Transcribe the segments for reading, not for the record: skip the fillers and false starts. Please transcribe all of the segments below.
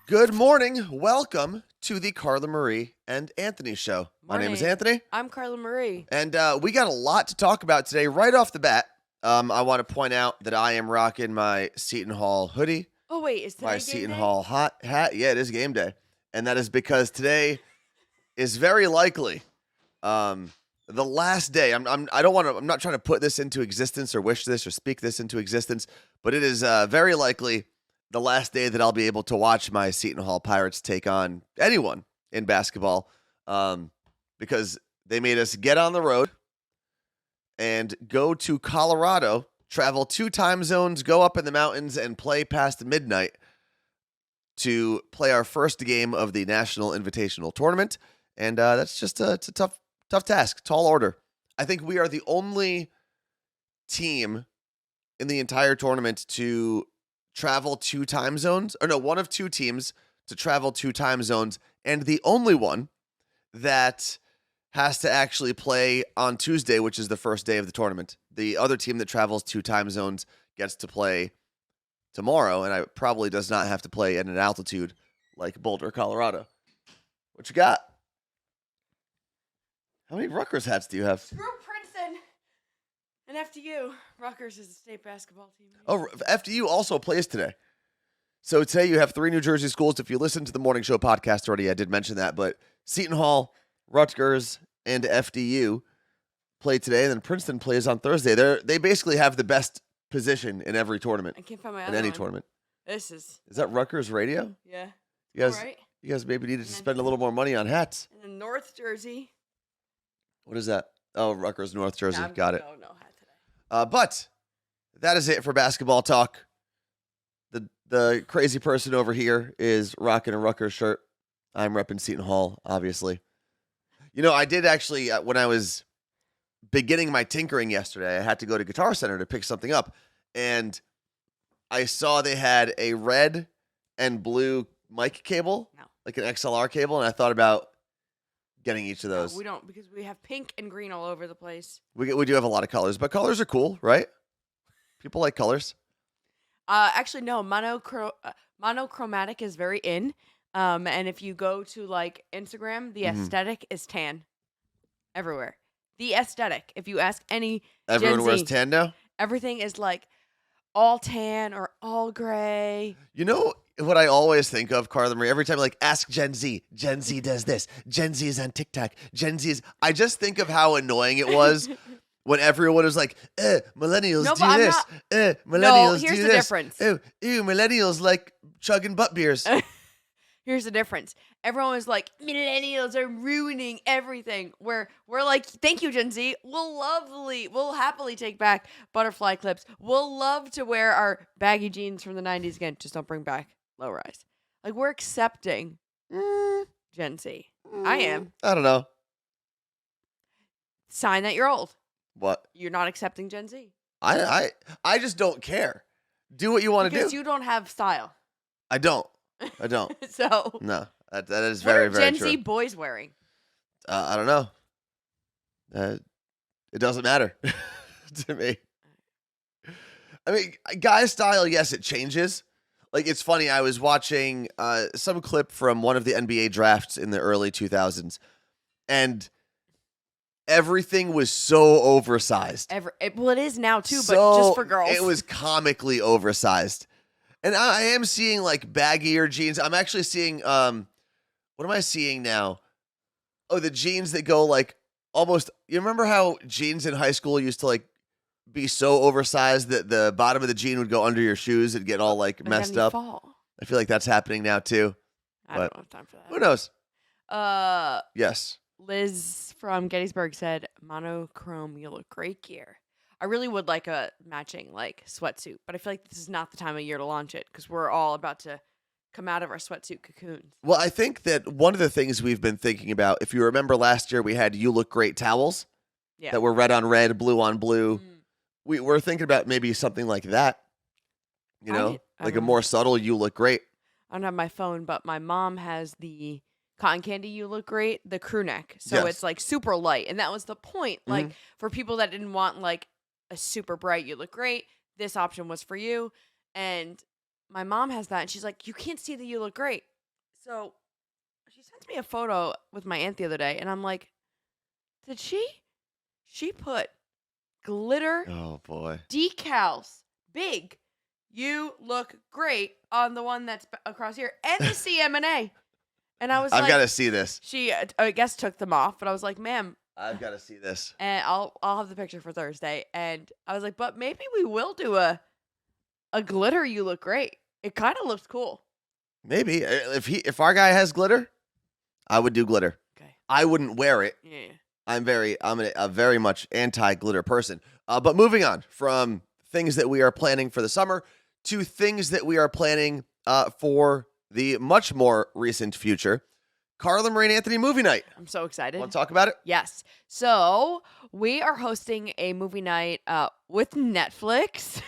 Good morning. Welcome to the Carla Marie and Anthony show. My name is Anthony. I'm Carla Marie. And we got a lot to talk about today. Right off the bat, I want to point out that I am rocking my Seton Hall hoodie. Oh, wait, is today my game Seton day? Hall hat. Yeah, it is game day. And that is because today is very likely the last day. I'm not trying to put this into existence or wish this or speak this into existence, but it is very likely the last day that I'll be able to watch my Seton Hall Pirates take on anyone in basketball, because they made us get on the road and go to Colorado, travel 2 time zones, go up in the mountains, and play past midnight to play our first game of the National Invitational Tournament. And that's just it's a tough task, tall order. I think we are the only team in the entire tournament to travel 2 time zones, or no, one of 2 teams to travel 2 time zones, and the only one that has to actually play on Tuesday, which is the first day of the tournament. The other team that travels 2 time zones gets to play tomorrow, and it probably does not have to play at an altitude like Boulder, Colorado. What you got? How many Rutgers hats do you have? Screw Princeton and FDU. Rutgers is a state basketball team. Oh, FDU also plays today. So today you have 3 New Jersey schools. If you listen to the morning show podcast already, I did mention that. But Seton Hall, Rutgers, and FDU play today, and then Princeton plays on Thursday. They basically have the best position in every tournament. I can't find my in other any one. tournament. This is that Rutgers radio? Yeah. You guys, All right. you guys maybe needed to spend a little more money on hats. And then North Jersey. What is that? Oh, Rutgers, North Jersey. No, Got it. No hat today. But that is it for basketball talk. The crazy person over here is rocking a Rutgers shirt. I'm repping Seton Hall, obviously. You know, I did actually, when I was beginning my tinkering yesterday, I had to go to Guitar Center to pick something up. And I saw they had a red and blue mic cable, like an XLR cable. And I thought about getting each of those. No, we don't, because we have pink and green all over the place. We do have a lot of colors, but colors are cool, right? People like colors. Actually, no. Monochromatic is very in. And if you go to like Instagram, the aesthetic is tan everywhere. The aesthetic. If you ask any Everyone Gen Z, wears tan now? everything is like all tan or all gray. You know what I always think of, Carla Marie? Every time, like, ask Gen Z. Gen Z does this. Gen Z is on TikTok. Gen Z is... I just think of how annoying it was when everyone was like, millennials No, do but I'm this. not- Millennials here's do the this. difference. Ew, millennials like chugging butt beers. Here's the difference. Everyone was like, millennials are ruining everything. Where we're like, thank you, Gen Z. We'll happily take back butterfly clips. We'll love to wear our baggy jeans from the 90s again. Just don't bring back low rise. Like, we're accepting Gen Z. I am. I don't know. Sign that you're old. What? You're not accepting Gen Z. I just don't care. Do what you want to do. Because you don't have style. I don't. So. No. That is very, what are very Gen true. Z boys wearing? I don't know. It doesn't matter to me. I mean, guy's style, yes, it changes. Like, it's funny. I was watching some clip from one of the NBA drafts in the early 2000s, and everything was so oversized. Well, it is now too, but just for girls. It was comically oversized. And I am seeing, like, baggier jeans. I'm actually seeing, what am I seeing now? Oh, the jeans that go, like, almost, you remember how jeans in high school used to, like, be so oversized that the bottom of the jean would go under your shoes and get all, like, messed up? Fall. I feel like that's happening now, too. I don't have time for that. Who knows? Yes. Liz from Gettysburg said, monochrome, you look great gear. I really would like a matching, like, sweatsuit, but I feel like this is not the time of year to launch it because we're all about to come out of our sweatsuit cocoons. Well, I think that one of the things we've been thinking about, if you remember last year, we had You Look Great towels that were red on red, blue on blue. We're thinking about maybe something like that, you know, like a more subtle You Look Great. I don't have my phone, but my mom has the cotton candy You Look Great, the crew neck. So it's like super light. And that was the point. Like for people that didn't want like a super bright You Look Great, this option was for you. And my mom has that, and she's like, you can't see that You Look Great. So she sent me a photo with my aunt the other day, and I'm like, did she? She put glitter Oh boy. decals, big. You look great on the one that's across here, and the CMA. And I was I've like, got to see this. she, I guess, took them off, but I was like, ma'am, I've got to see this. and I'll have the picture for Thursday. And I was like, but maybe we will do a glitter. You look great. It kind of looks cool. Maybe if our guy has glitter, I would do glitter. Okay. I wouldn't wear it. Yeah. I'm a very much anti-glitter person. But moving on from things that we are planning for the summer to things that we are planning for the much more recent future. Carla Marie and Anthony movie night. I'm so excited. Want to talk about it? Yes. So we are hosting a movie night with Netflix.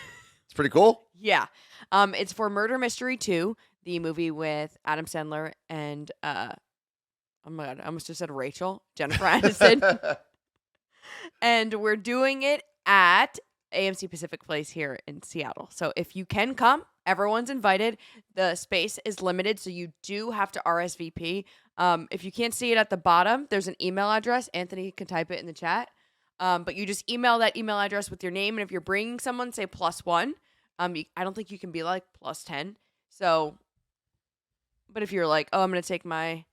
It's pretty cool. Yeah. It's for Murder Mystery 2, the movie with Adam Sandler and oh my God, I almost just said Rachel, Jennifer Aniston. And we're doing it at AMC Pacific Place here in Seattle. So if you can come, everyone's invited. The space is limited, so you do have to RSVP. If you can't see it at the bottom, there's an email address. Anthony can type it in the chat. But you just email that email address with your name, and if you're bringing someone, say +1. I don't think you can be like +10. So, but if you're like, oh, I'm going to take me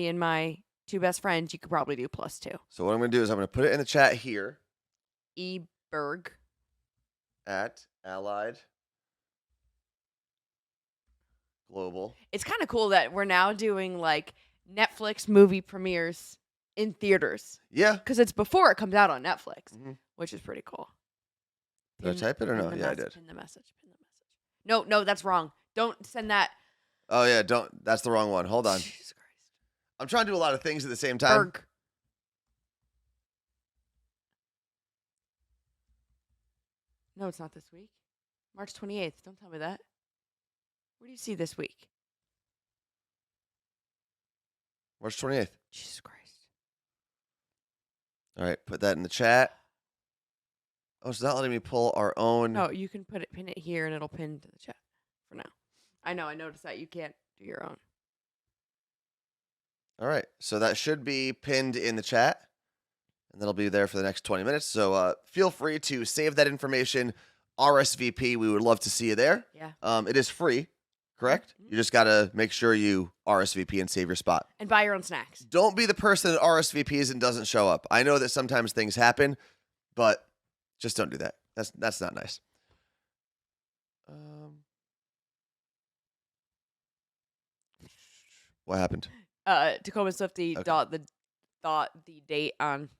and my 2 best friends, you could probably do +2. So what I'm going to do is I'm going to put it in the chat here. Berg At Allied Global. It's kind of cool that we're now doing like Netflix movie premieres in theaters. Yeah. Because it's before it comes out on Netflix, which is pretty cool. Did I type it or no? Yeah, I did. Pin the message. No, that's wrong. Don't send that. Oh, yeah, don't. That's the wrong one. Hold on. Jesus Christ. I'm trying to do a lot of things at the same time. Berg. No, it's not this week. March 28th. Don't tell me that. Where do you see this week? March 28th. Jesus Christ. All right, put that in the chat. Oh, it's not letting me pull our own. No, you can pin it here and it'll pin to the chat for now. I know, I noticed that. You can't do your own. All right, so that should be pinned in the chat, and that'll be there for the next 20 minutes. So feel free to save that information, RSVP. We would love to see you there. Yeah. It is free, correct? You just got to make sure you RSVP and save your spot. And buy your own snacks. Don't be the person that RSVPs and doesn't show up. I know that sometimes things happen, but just don't do that. That's not nice. What happened? Tacoma Swifty Okay. thought the date on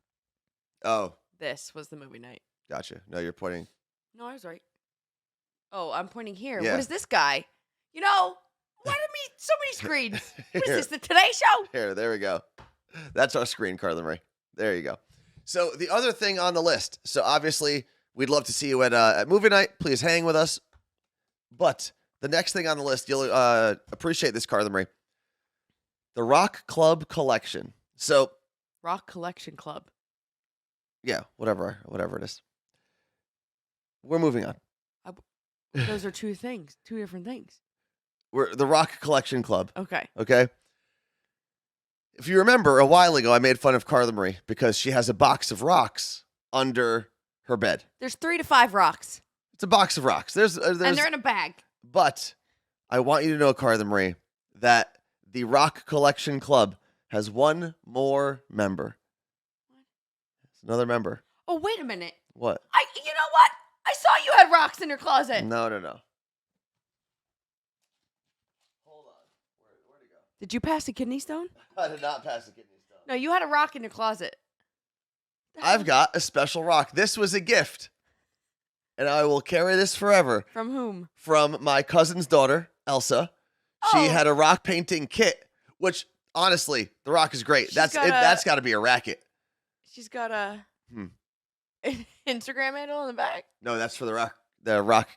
Oh, this was the movie night. gotcha. No, you're pointing. No, I was right. Oh, I'm pointing here. Yeah. What is this guy? You know, why did me so many screens? What is Here. this, the Today Show? Here, there we go. That's our screen, Carla Marie. There you go. So the other thing on the list. So obviously, we'd love to see you at movie night. Please hang with us. But the next thing on the list, you'll appreciate this, Carla Marie. The Rock Club Collection. So Rock Collection Club. yeah, whatever it is. We're moving on. Those are two different things. We're the Rock Collection Club. Okay. Okay. If you remember, a while ago, I made fun of Carla Marie because she has a box of rocks under her bed. There's 3 to 5 rocks. It's a box of rocks. There's And they're in a bag. But I want you to know, Carla Marie, that the Rock Collection Club has one more member. It's another member. Oh, wait a minute. What? You know what? I saw you had rocks in your closet. No. Hold on. Where'd it go? Did you pass a kidney stone? I did not pass the kidney stone. No, you had a rock in your closet. I've got a special rock. This was a gift. And I will carry this forever. From whom? From my cousin's daughter, Elsa. She Oh. had a rock painting kit, which honestly, the rock is great. She's That's got to be a racket. She's got a an Instagram handle in the back. No, that's for the rock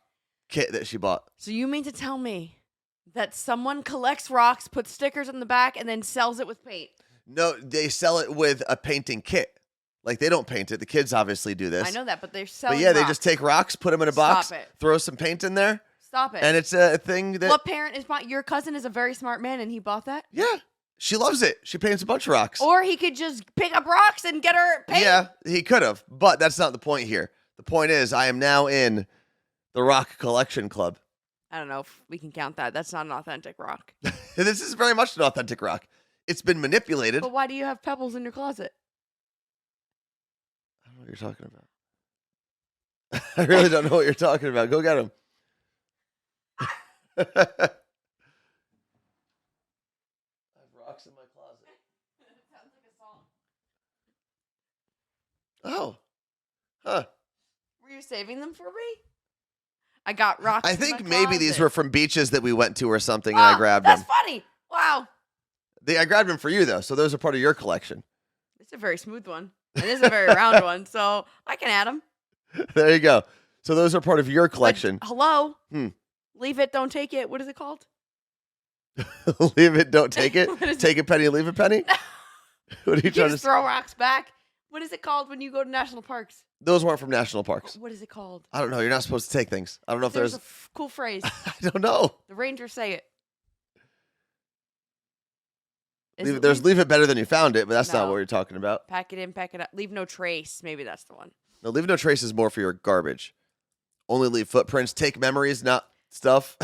kit that she bought. So you mean to tell me that someone collects rocks, puts stickers on the back, and then sells it with paint? No, they sell it with a painting kit. Like, they don't paint it. The kids obviously do this. I know that, but they're selling But yeah, they rocks. just take rocks, put them in a box, Stop it. throw some paint in there, Stop it. And it's a thing that... What parent is buying? Your cousin is a very smart man, and he bought that? Yeah. She loves it. She paints a bunch of rocks. Or he could just pick up rocks and get her paint. Yeah, he could have. But that's not the point here. The point is, I am now in the Rock Collection Club. I don't know if we can count that. That's not an authentic rock. This is very much an authentic rock. It's been manipulated. But why do you have pebbles in your closet? I don't know what you're talking about. I really don't know what you're talking about. Go get them. I have rocks in my closet. It sounds like a song. Oh. Huh. Were you saving them for me? I got rocks I in think my maybe these closet. were from beaches that we went to or something, and I grabbed that's them. funny. Wow. I grabbed them for you, though, so those are part of your collection. It's a very smooth one. And this is a very round one, so I can add them. There you go. So those are part of your collection. But, hello? Hmm. Leave it, don't take it. What is it called? Leave it, don't take it. What is Take a penny, leave a penny. What are you You trying to just say? throw rocks back. What is it called when you go to national parks? Those weren't from national parks. What is it called? I don't know. You're not supposed to take things. I don't know if There's there's... a cool phrase. I don't know. The Rangers say it. Leave it better than you found it, but that's not No. what you're talking about. Pack it in, pack it up. Leave no trace. Maybe that's the one. No, leave no traces more for your garbage. Only leave footprints. Take memories, not stuff.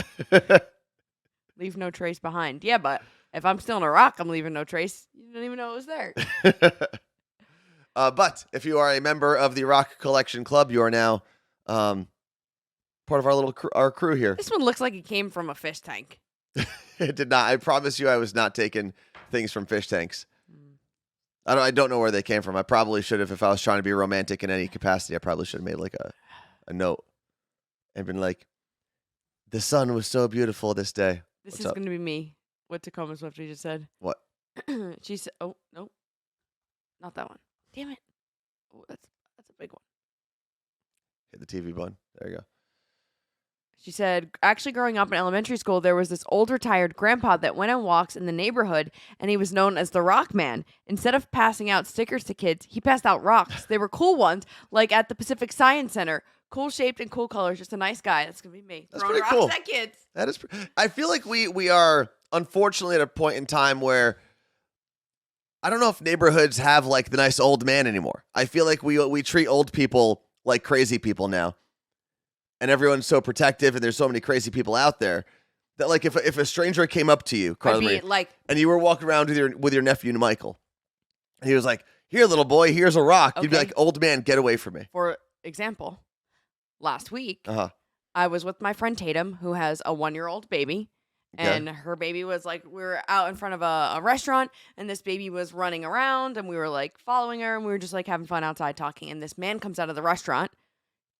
Leave no trace behind. Yeah, but if I'm still in a rock, I'm leaving no trace. You don't even know it was there. But if you are a member of the Rock Collection Club, you are now part of our little our crew here. This one looks like it came from a fish tank. It did not. I promise you, I was not taking things from fish tanks. I don't know where they came from. I probably should have, if I was trying to be romantic in any capacity, I probably should have made like a note and been like, the sun was so beautiful this day. This What's is up? going to be me. What Tacoma Swifty just said. What? She said, oh, no. Not that one. Damn it. Oh, that's a big one. Hit the TV button. There you go. She said, actually, growing up in elementary school, there was this old retired grandpa that went on walks in the neighborhood, and he was known as the Rock Man. Instead of passing out stickers to kids, he passed out rocks. They were cool ones, like at the Pacific Science Center. Cool shaped and cool colors. Just a nice guy. That's going to be me. That's Throwing pretty rocks cool. at kids. That is. I feel like we are unfortunately at a point in time where I don't know if neighborhoods have like the nice old man anymore. I feel like we treat old people like crazy people now, and everyone's so protective, and there's so many crazy people out there that like if a stranger came up to you, Carla I'd be Marie, like, and you were walking around with your nephew Michael, and he was like, "Here, little boy, here's a rock." You'd be Okay. like, "Old man, get away from me." for example, last week, Uh-huh. I was with my friend Tatum, who has a 1-year-old baby. Okay. And her baby was like, we were out in front of a restaurant, and this baby was running around, and we were like following her, and we were just like having fun outside talking. And this man comes out of the restaurant,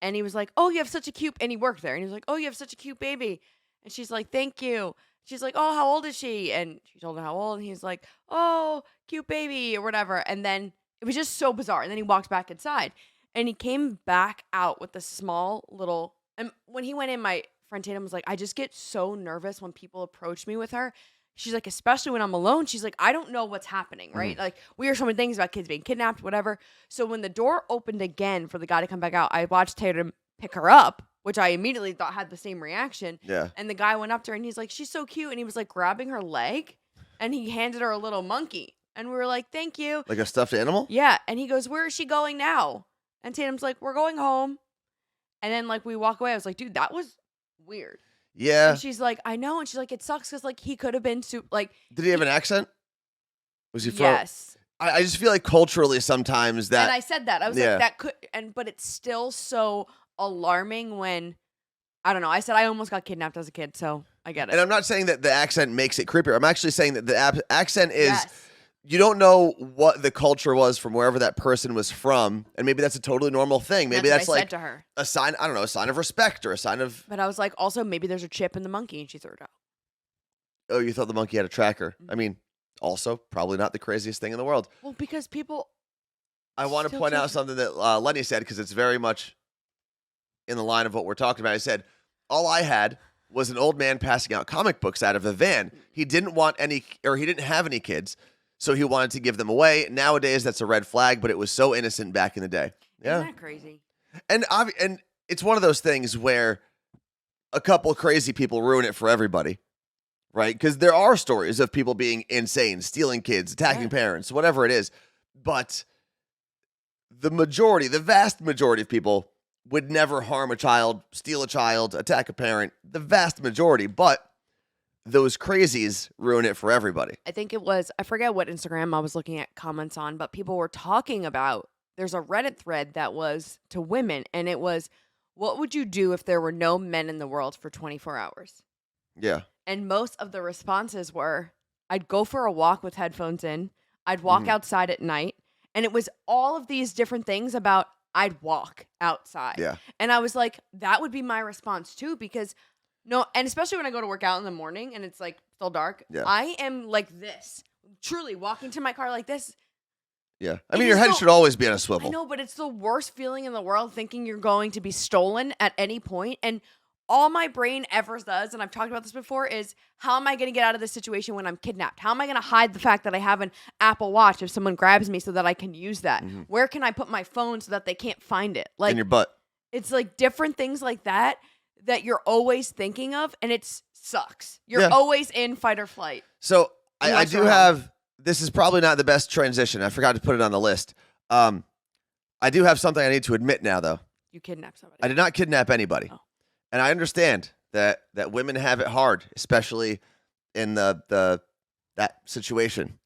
and he was like, "Oh, you have such a cute," and he worked there, and he was like, "Oh, you have such a cute baby." And she's like, "Thank you." She's like, "Oh, how old is she?" And she told her how old, and he's like, "Oh, cute baby," or whatever. And then it was just so bizarre. And then he walked back inside, and he came back out with a small little. And when he went in, my friend Tatum was like, "I just get so nervous when people approach me with her." She's like, especially when I'm alone. She's like, I don't know what's happening, right? Like, we hear so many things about kids being kidnapped, whatever. So when the door opened again for the guy to come back out, I watched Tatum pick her up, which I immediately thought had the same reaction. Yeah. And the guy went up to her, and he's like, "She's so cute." And he was like grabbing her leg, and he handed her a little monkey. And we were like, "Thank you." Like a stuffed animal? Yeah. And he goes, "Where is she going now?" And Tatum's like, "We're going home." And then like we walk away. I was like, "Dude, that was weird." Yeah. And she's like, "I know." And she's like, "It sucks because like he could have been like." Did he have an accent? Was he from? Yes. I just feel like culturally sometimes that And I said that. I was Yeah. like, that could, but it's still so alarming when, I don't know. I said I almost got kidnapped as a kid, so I get it. And I'm not saying that the accent makes it creepier. I'm actually saying that the accent is, Yes. you don't know what the culture was from wherever that person was from. And maybe that's a totally normal thing. Maybe that's what I like said to her. a sign, I don't know, a sign of respect or a sign of, But I was like, also, maybe there's a chip in the monkey, and she threw it out. oh, you thought the monkey had a tracker. I mean, also probably not the craziest thing in the world. Well, because people. I want to Still point out judge- something that Lenny said because it's very much in the line of what we're talking about. I said, all I had was an old man passing out comic books out of the van. He didn't want any, or he didn't have any kids, so he wanted to give them away. Nowadays, that's a red flag, but it was so innocent back in the day. Yeah. Isn't that crazy? And it's one of those things where a couple crazy people ruin it for everybody, right? Because there are stories of people being insane, stealing kids, attacking parents, whatever it is. But the vast majority of people would never harm a child, steal a child, attack a parent. The vast majority. But those crazies ruin it for everybody. I think it was, I forget what Instagram I was looking at comments on, but people were talking about, there's a Reddit thread that was to women, and it was, what would you do if there were no men in the world for 24 hours? Yeah. And most of the responses were, I'd go for a walk with headphones in, I'd walk outside at night, and it was all of these different things about I'd walk outside. Yeah. And I was like, that would be my response too, because no, and especially when I go to work out in the morning and it's like still dark, I am like this, truly walking to my car like this. Yeah. I mean, your head should always be on a swivel. I know, but it's the worst feeling in the world thinking you're going to be stolen at any point. And all my brain ever does, and I've talked about this before, is how am I going to get out of this situation when I'm kidnapped? How am I going to hide the fact that I have an Apple Watch if someone grabs me so that I can use that? Where can I put my phone so that they can't find it? Like in your butt. It's like different things like that you're always thinking of, and it sucks. You're always in fight or flight. So I do have, this is probably not the best transition. I forgot to put it on the list. I do have something I need to admit now, though. You kidnapped somebody. I did not kidnap anybody. Oh. And I understand that women have it hard, especially in that situation,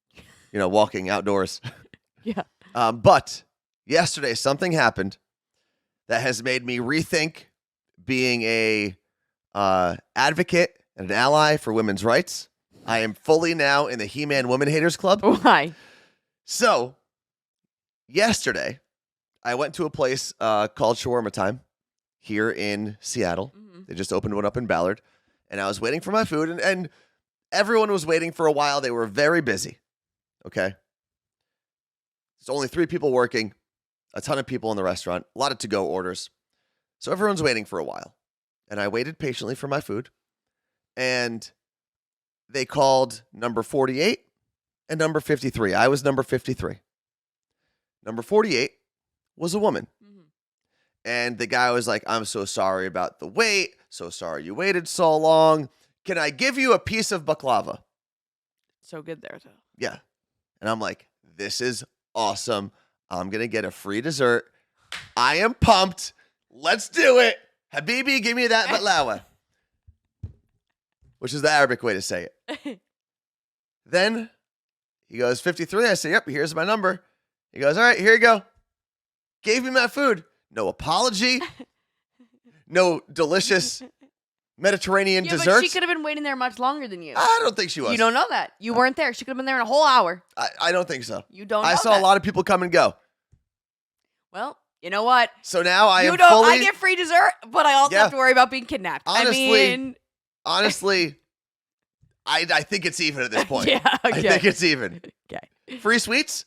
walking outdoors. Yeah. But yesterday, something happened that has made me rethink being a advocate and an ally for women's rights. I am fully now in the He-Man Woman Haters Club. Why? So, yesterday, I went to a place called Shawarma Time here in Seattle. They just opened one up in Ballard. And I was waiting for my food, and everyone was waiting for a while. They were very busy. Okay? There's only 3 people working, a ton of people in the restaurant, a lot of to-go orders. So everyone's waiting for a while. And I waited patiently for my food. And they called number 48 and number 53. I was number 53. Number 48 was a woman. And the guy was like, I'm so sorry about the wait. So sorry you waited so long. Can I give you a piece of baklava? So good there, though. Yeah. And I'm like, this is awesome. I'm going to get a free dessert. I am pumped. Let's do it. Habibi, give me that baklava. Which is the Arabic way to say it. Then he goes, 53. I say, yep, here's my number. He goes, all right, here you go. Gave me my food. No apology. No delicious Mediterranean desserts. But she could have been waiting there much longer than you. I don't think she was. You don't know that. You weren't there. She could have been there in a whole hour. I don't think so. You don't know I saw a lot of people come and go. Well, you know what? So now I I get free dessert, but I also have to worry about being kidnapped. Honestly, I think it's even at this point. Yeah, okay. I think it's even. Okay. Free sweets?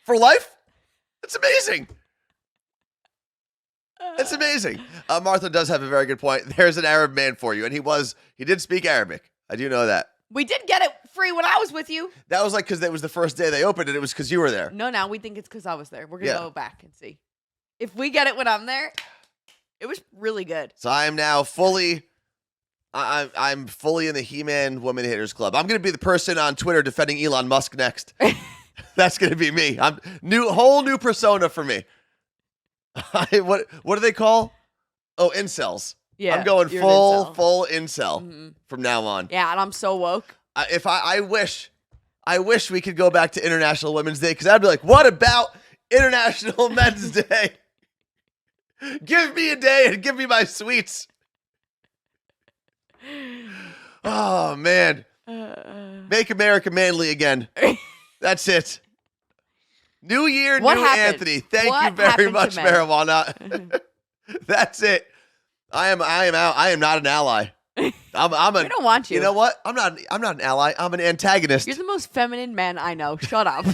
For life? It's amazing. It's amazing. Martha does have a very good point. There's an Arab man for you. And he did speak Arabic. I do know that. We did get it free when I was with you. That was like because that was the first day they opened it. It was because you were there. No, now we think it's because I was there. We're going to go back and see. If we get it when I'm there, it was really good. So I am now fully, I'm fully in the He-Man Woman Haters Club. I'm going to be the person on Twitter defending Elon Musk next. That's going to be me. Whole new persona for me. What do they call? Oh, incels. Yeah, I'm going full incel from now on. Yeah, and I'm so woke. I wish we could go back to International Women's Day, because I'd be like, what about International Men's Day? Give me a day and give me my sweets. Oh, man. Make America manly again. That's it. New year, What new happened? Anthony. Thank you What very happened much, to men? marijuana. That's it. I am out. I am not an ally. We don't want you. You know what? I'm not an ally. I'm an antagonist. You're the most feminine man I know. Shut up.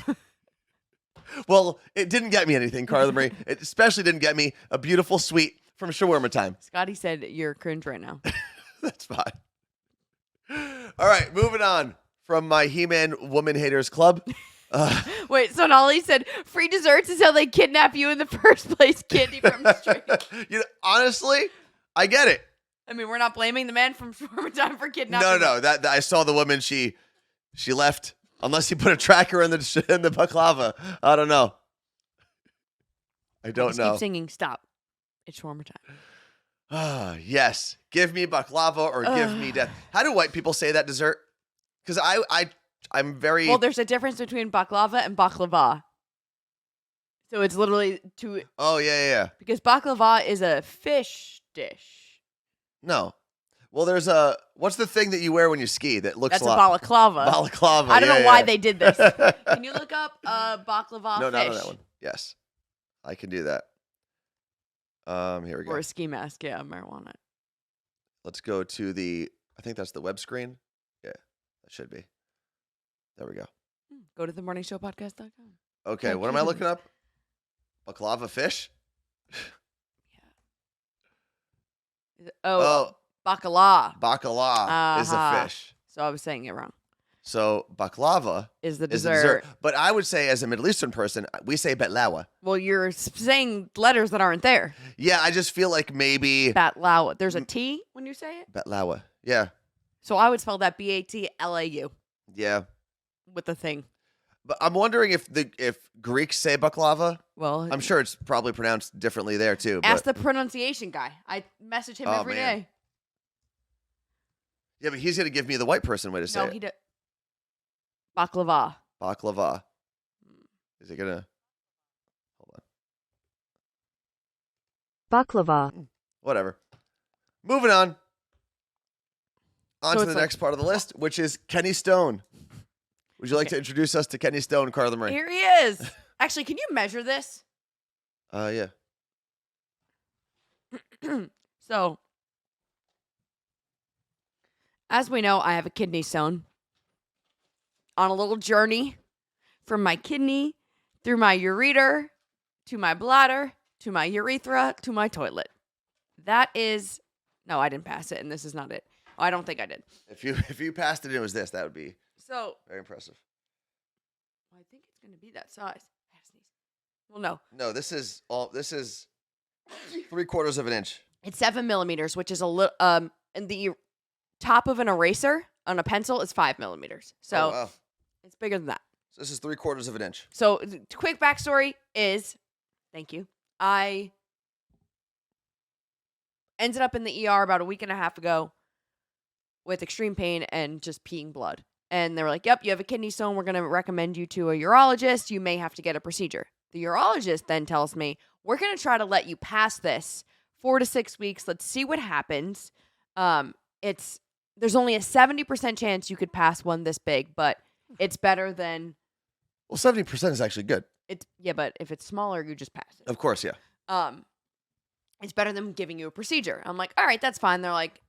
Well, it didn't get me anything, Carla Marie. It especially didn't get me a beautiful sweet from Shawarma Time. Scotty said you're cringe right now. That's fine. All right, moving on from my He-Man Woman Haters Club. Wait, so Nolly said free desserts is how they kidnap you in the first place, candy from the street. Honestly, I get it. I mean, we're not blaming the man from Shawarma Time for kidnapping. No. That I saw the woman. She left. Unless he put a tracker in the baklava. I don't know. I don't just know. Keep singing. Stop. It's Shawarma Time. Ah, yes. Give me baklava or give me death. How do white people say that dessert? Because I'm very Well, there's a difference between baklava and baklava. So it's literally two. Oh yeah. Because baklava is a fish dish. No. Well, there's a what's the thing that you wear when you ski that looks That's a lot balaclava. balaclava. I don't know why they did this. Can you look up baklava No, fish? not on that one. Yes, I can do that. Here we go. Or a ski mask, yeah, marijuana. Let's go to the. I think that's the web screen. Yeah, that should be. There we go. Go to themorningshowpodcast.com. Okay, what am I looking up? Baklava fish. Oh, bacala. Bacala is a Uh-huh. fish. So I was saying it wrong. So baklava Is the is dessert. the dessert. But I would say, as a Middle Eastern person, we say betlawa. Well, you're saying letters that aren't there. Yeah, I just feel like maybe Batlawa. There's a T when you say it. betlawa. Yeah, So I would spell that BATLAU yeah. with the thing. But I'm wondering if Greeks say baklava. Well, I'm sure it's probably pronounced differently there too. ask But, the pronunciation guy. I message him every man. day. yeah, but he's gonna give me the white person way to say No, it. he did. Baklava. Baklava. Is it gonna? Hold on. Baklava. Whatever. Moving on. On So to it's the like- next part of the list, which is Kenny Stone. Would you like to introduce us to Kenny Stone, Carla Marie? Here he is. Actually, can you measure this? Yeah. So, as we know, I have a kidney stone. On a little journey from my kidney through my ureter to my bladder to my urethra to my toilet. That is no, I didn't pass it, and this is not it. Oh, I don't think I did. If you passed it and it was this, that would be So very impressive. I think it's going to be that size. I gotta sneeze. Well, no, No, this is 3/4 of an inch. it's 7 millimeters, which is a little. And the top of an eraser on a pencil is 5 millimeters. So Oh, wow. it's bigger than that. So this is 3/4 of an inch. So, quick backstory is, thank you. I ended up in the ER about a week and a half ago with extreme pain and just peeing blood. And they were like, yep, you have a kidney stone. We're going to recommend you to a urologist. You may have to get a procedure. The urologist then tells me, we're going to try to let you pass this 4 to 6 weeks. Let's see what happens. There's only a 70% chance you could pass one this big, but it's better than Well, 70% is actually good. but if it's smaller, you just pass it. Of course, yeah. It's better than giving you a procedure. I'm like, all right, that's fine. They're like,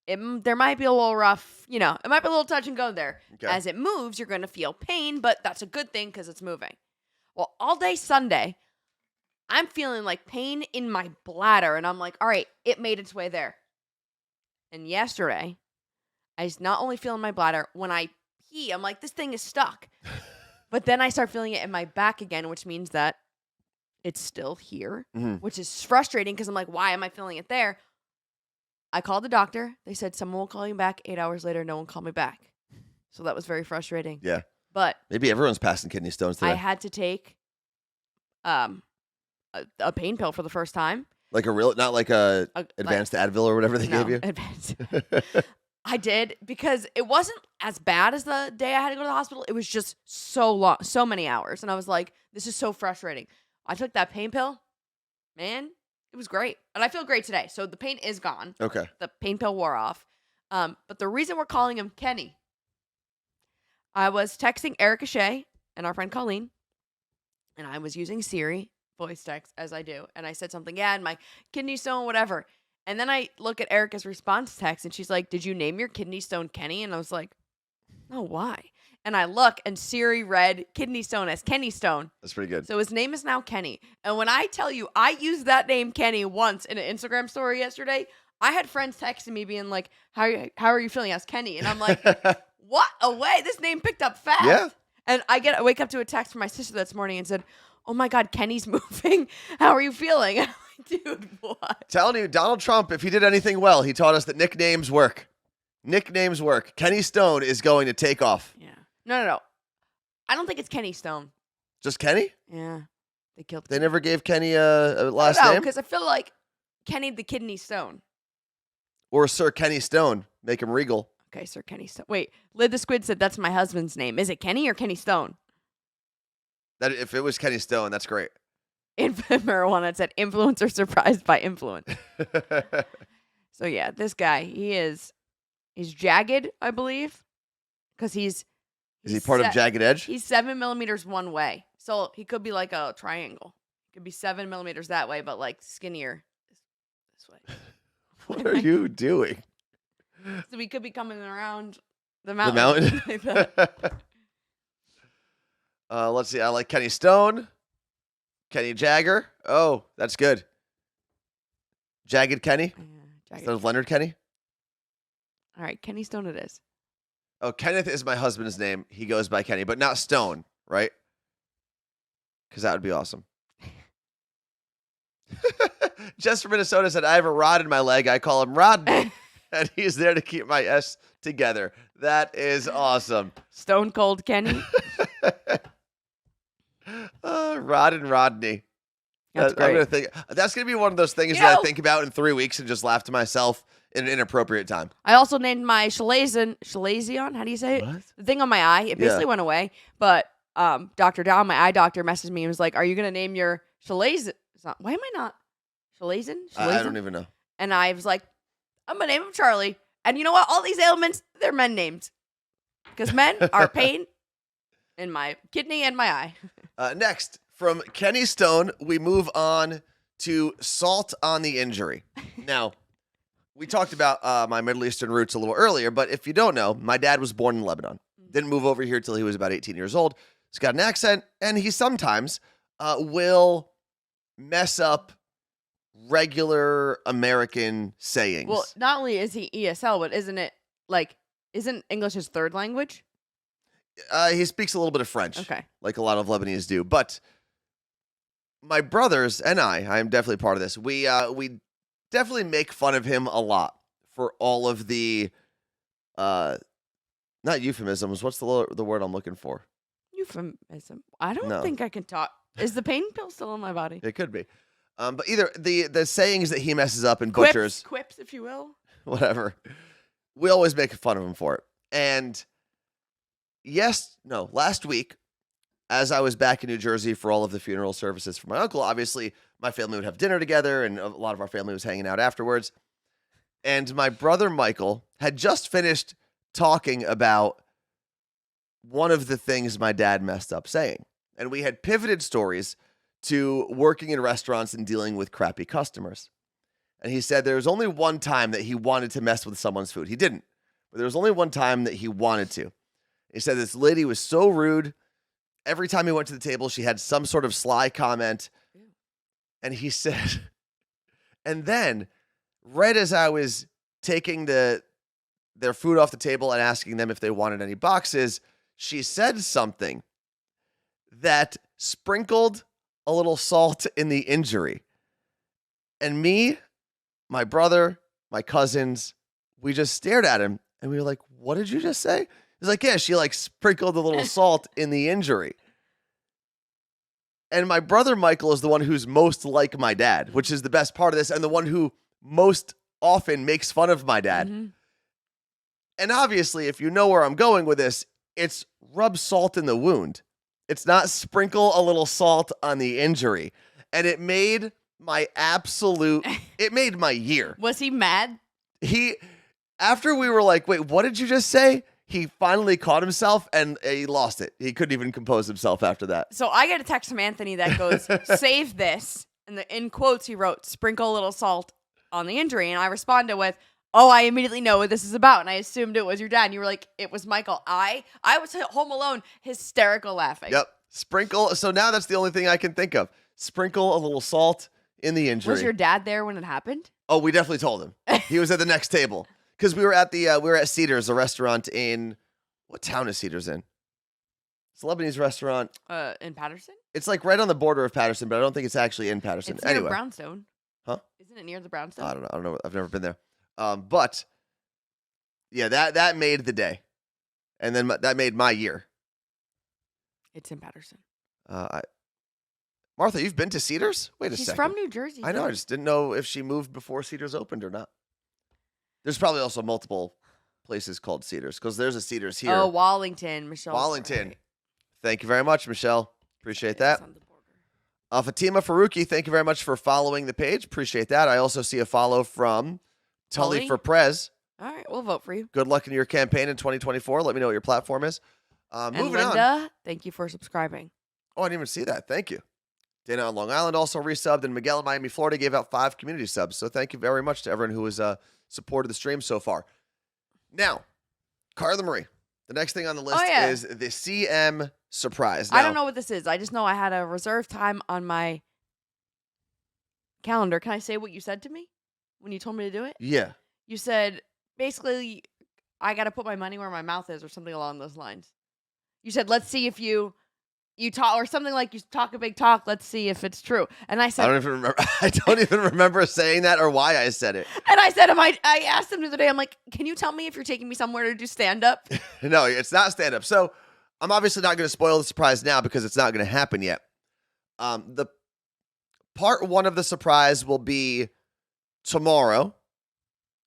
there might be a little rough, it might be a little touch and go there. Okay. As it moves, you're going to feel pain, but that's a good thing because it's moving. Well, all day Sunday, I'm feeling like pain in my bladder, and I'm like, all right, it made its way there. And yesterday, I was not only feeling my bladder, when I pee, I'm like, this thing is stuck. But then I start feeling it in my back again, which means that it's still here, Mhm. which is frustrating because I'm like, why am I feeling it there? I called the doctor. They said someone will call you back. 8 hours later, no one called me back. So that was very frustrating. Yeah. But Maybe everyone's passing kidney stones today. I had to take a pain pill for the first time. Like not like a advanced Advil or whatever they No, gave you. advanced. I did because it wasn't as bad as the day I had to go to the hospital. It was just so long, so many hours. And I was like, this is so frustrating. I took that pain pill. Man, it was great. And I feel great today. So the pain is gone. Okay. The pain pill wore off. But the reason we're calling him Kenny, I was texting Erica Shea and our friend Colleen, and I was using Siri voice text as I do. And I said something, yeah, and my kidney stone, whatever. And then I look at Erica's response text, and she's like, did you name your kidney stone Kenny? And I was like, no, why? And I look, and Siri read kidney stone as Kenny Stone. That's pretty good. So his name is now Kenny. And when I tell you, I used that name Kenny once in an Instagram story yesterday. I had friends texting me being like, how are you feeling as Kenny? And I'm like, what a way. This name picked up fast. Yeah. And I wake up to a text from my sister this morning and said, oh my God, Kenny's moving. How are you feeling? I'm like, dude, what? Telling you, Donald Trump, if he did anything well, he taught us that nicknames work. Nicknames work. Kenny Stone is going to take off. Yeah. No. I don't think it's Kenny Stone. Just Kenny? Yeah. They killed They never gave Kenny a last No, name? because I feel like Kenny the Kidney Stone. Or Sir Kenny Stone. Make him regal. Okay, Sir Kenny Stone. Wait, Lid the Squid said that's my husband's name. Is it Kenny or Kenny Stone? That If it was Kenny Stone, that's great. Infinite Marijuana said influencer surprised by influence. So yeah, this guy, he's jagged, I believe. Because Is he part of Jagged Edge? He's 7 millimeters one way. So he could be like a triangle. Could be 7 millimeters that way, but like skinnier this way. What are you doing? So we could be coming around the The mountain. mountain? Like that. Let's see. I like Kenny Stone. Kenny Jagger. Oh, that's good. Jagged Kenny? Yeah, jagged. Instead of Leonard Kenny? All right, Kenny Stone it is. Oh, Kenneth is my husband's name. He goes by Kenny, but not Stone, right? Because that would be awesome. Jess from Minnesota said, I have a rod in my leg. I call him Rodney. And he's there to keep my S together. That is awesome. Stone Cold Kenny. Rod and Rodney. That's great. That's going to be one of those things You that know- I think about in 3 weeks and just laugh to myself in an inappropriate time. I also named my Chalazion. How do you say it? What? The thing on my eye. It basically Yeah. went away. But Dr. Dow, my eye doctor, messaged me and was like, are you going to name your Chalazion? Why am I not? Chalazion? I don't even know. And I was like, I'm going to name him Charlie. And you know what? All these ailments, they're men names. Because men are pain in my kidney and my eye. Next, from Kenny Stone, we move on to salt on the injury. Now, we talked about my Middle Eastern roots a little earlier, but if you don't know, my dad was born in Lebanon. Didn't move over here till he was about 18 years old. He's got an accent, and he sometimes will mess up regular American sayings. Well, not only is he ESL, but isn't English his third language? He speaks a little bit of French, Okay. like a lot of Lebanese do. But my brothers and I am definitely part of this. We definitely make fun of him a lot for all of the, not euphemisms. What's the word I'm looking for? Euphemism. I don't No. think I can talk. Is the pain pill still in my body? It could be. But either the sayings that he messes up and butchers, Quips, if you will. whatever, we always make fun of him for it. And last week, as I was back in New Jersey for all of the funeral services for my uncle, obviously my family would have dinner together and a lot of our family was hanging out afterwards. And my brother Michael had just finished talking about one of the things my dad messed up saying. And we had pivoted stories to working in restaurants and dealing with crappy customers. And he said there was only one time that he wanted to mess with someone's food. He didn't, but there was only one time that he wanted to. He said this lady was so rude. Every time he went to the table, she had some sort of sly comment. And he said, and then right as I was taking their food off the table and asking them if they wanted any boxes, she said something that sprinkled a little salt in the injury. And me, my brother, my cousins, we just stared at him and we were like, what did you just say? He's like, yeah, she sprinkled a little salt in the injury. And my brother Michael is the one who's most like my dad, which is the best part of this, and the one who most often makes fun of my dad. Mm-hmm. And obviously, if you know where I'm going with this, it's rub salt in the wound. It's not sprinkle a little salt on the injury. And it made it made my year. Was he mad? After we were like, wait, what did you just say? He finally caught himself and he lost it. He couldn't even compose himself after that. So I get a text from Anthony that goes, save this. And in quotes, he wrote, sprinkle a little salt on the injury. And I responded with, oh, I immediately know what this is about. And I assumed it was your dad. And you were like, it was Michael. I was home alone, hysterical laughing. Yep. Sprinkle. So now that's the only thing I can think of. Sprinkle a little salt in the injury. Was your dad there when it happened? Oh, we definitely told him. He was at the next table. Because we were at Cedars, a restaurant in, what town is Cedars in? It's a Lebanese restaurant. In Patterson? It's like right on the border of Patterson, but I don't think it's actually in Patterson. It's near Anyway. Brownstone. Huh? Isn't it near the Brownstone? I don't know. I've never been there. But yeah, that made the day. And then that made my year. It's in Patterson. Martha, you've been to Cedars? Wait a She's second. from New Jersey. I know. I just didn't know if she moved before Cedars opened or not. There's probably also multiple places called Cedars because there's a Cedars here. Oh, Wallington, Michelle. Wallington. Right. Thank you very much, Michelle. Appreciate that. It's on the border. Fatima Faruqi, thank you very much for following the page. Appreciate that. I also see a follow from Tully for Prez. All right, we'll vote for you. Good luck in your campaign in 2024. Let me know what your platform is. And Moving Linda, on. thank you for subscribing. Oh, I didn't even see that. Thank you. Dana on Long Island also resubbed, and Miguel in Miami, Florida gave out 5 community subs. So thank you very much to everyone who has supported the stream so far. Now, Carla Marie, the next thing on the list is the CM surprise. Now, I don't know what this is. I just know I had a reserved time on my calendar. Can I say what you said to me when you told me to do it? Yeah. You said, basically, I got to put my money where my mouth is or something along those lines. You said, let's see if you talk, or something like you talk a big talk. Let's see if it's true. And I said, I don't even remember. I don't even remember saying that or why I said it. And I said, I asked him the other day, I'm like, can you tell me if you're taking me somewhere to do stand-up? No, it's not stand-up. So I'm obviously not going to spoil the surprise now because it's not going to happen yet. The part 1 of the surprise will be tomorrow.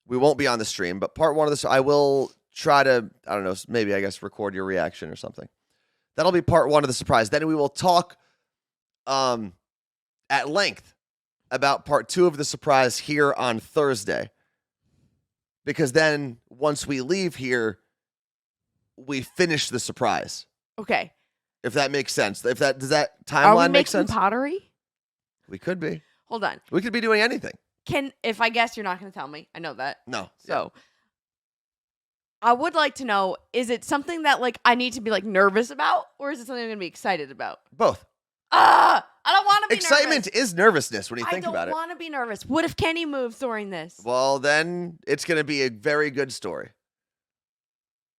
We won't be on the stream, but part 1 of this, I will try to, I don't know, maybe I guess record your reaction or something. That'll be part 1 of the surprise. Then we will talk at length about part 2 of the surprise here on Thursday. Because then once we leave here, we finish the surprise. Okay. If that makes sense. Does that Are we timeline make making sense? pottery? We could be. Hold on. We could be doing anything. If I guess you're not going to tell me. I know that. No. So I would like to know, is it something that like I need to be like nervous about, or is it something I'm going to be excited about? Both. I don't want to be Excitement nervous. is nervousness when you think about I it. don't want to be nervous. What if Kenny moves during this? Well, then it's going to be a very good story.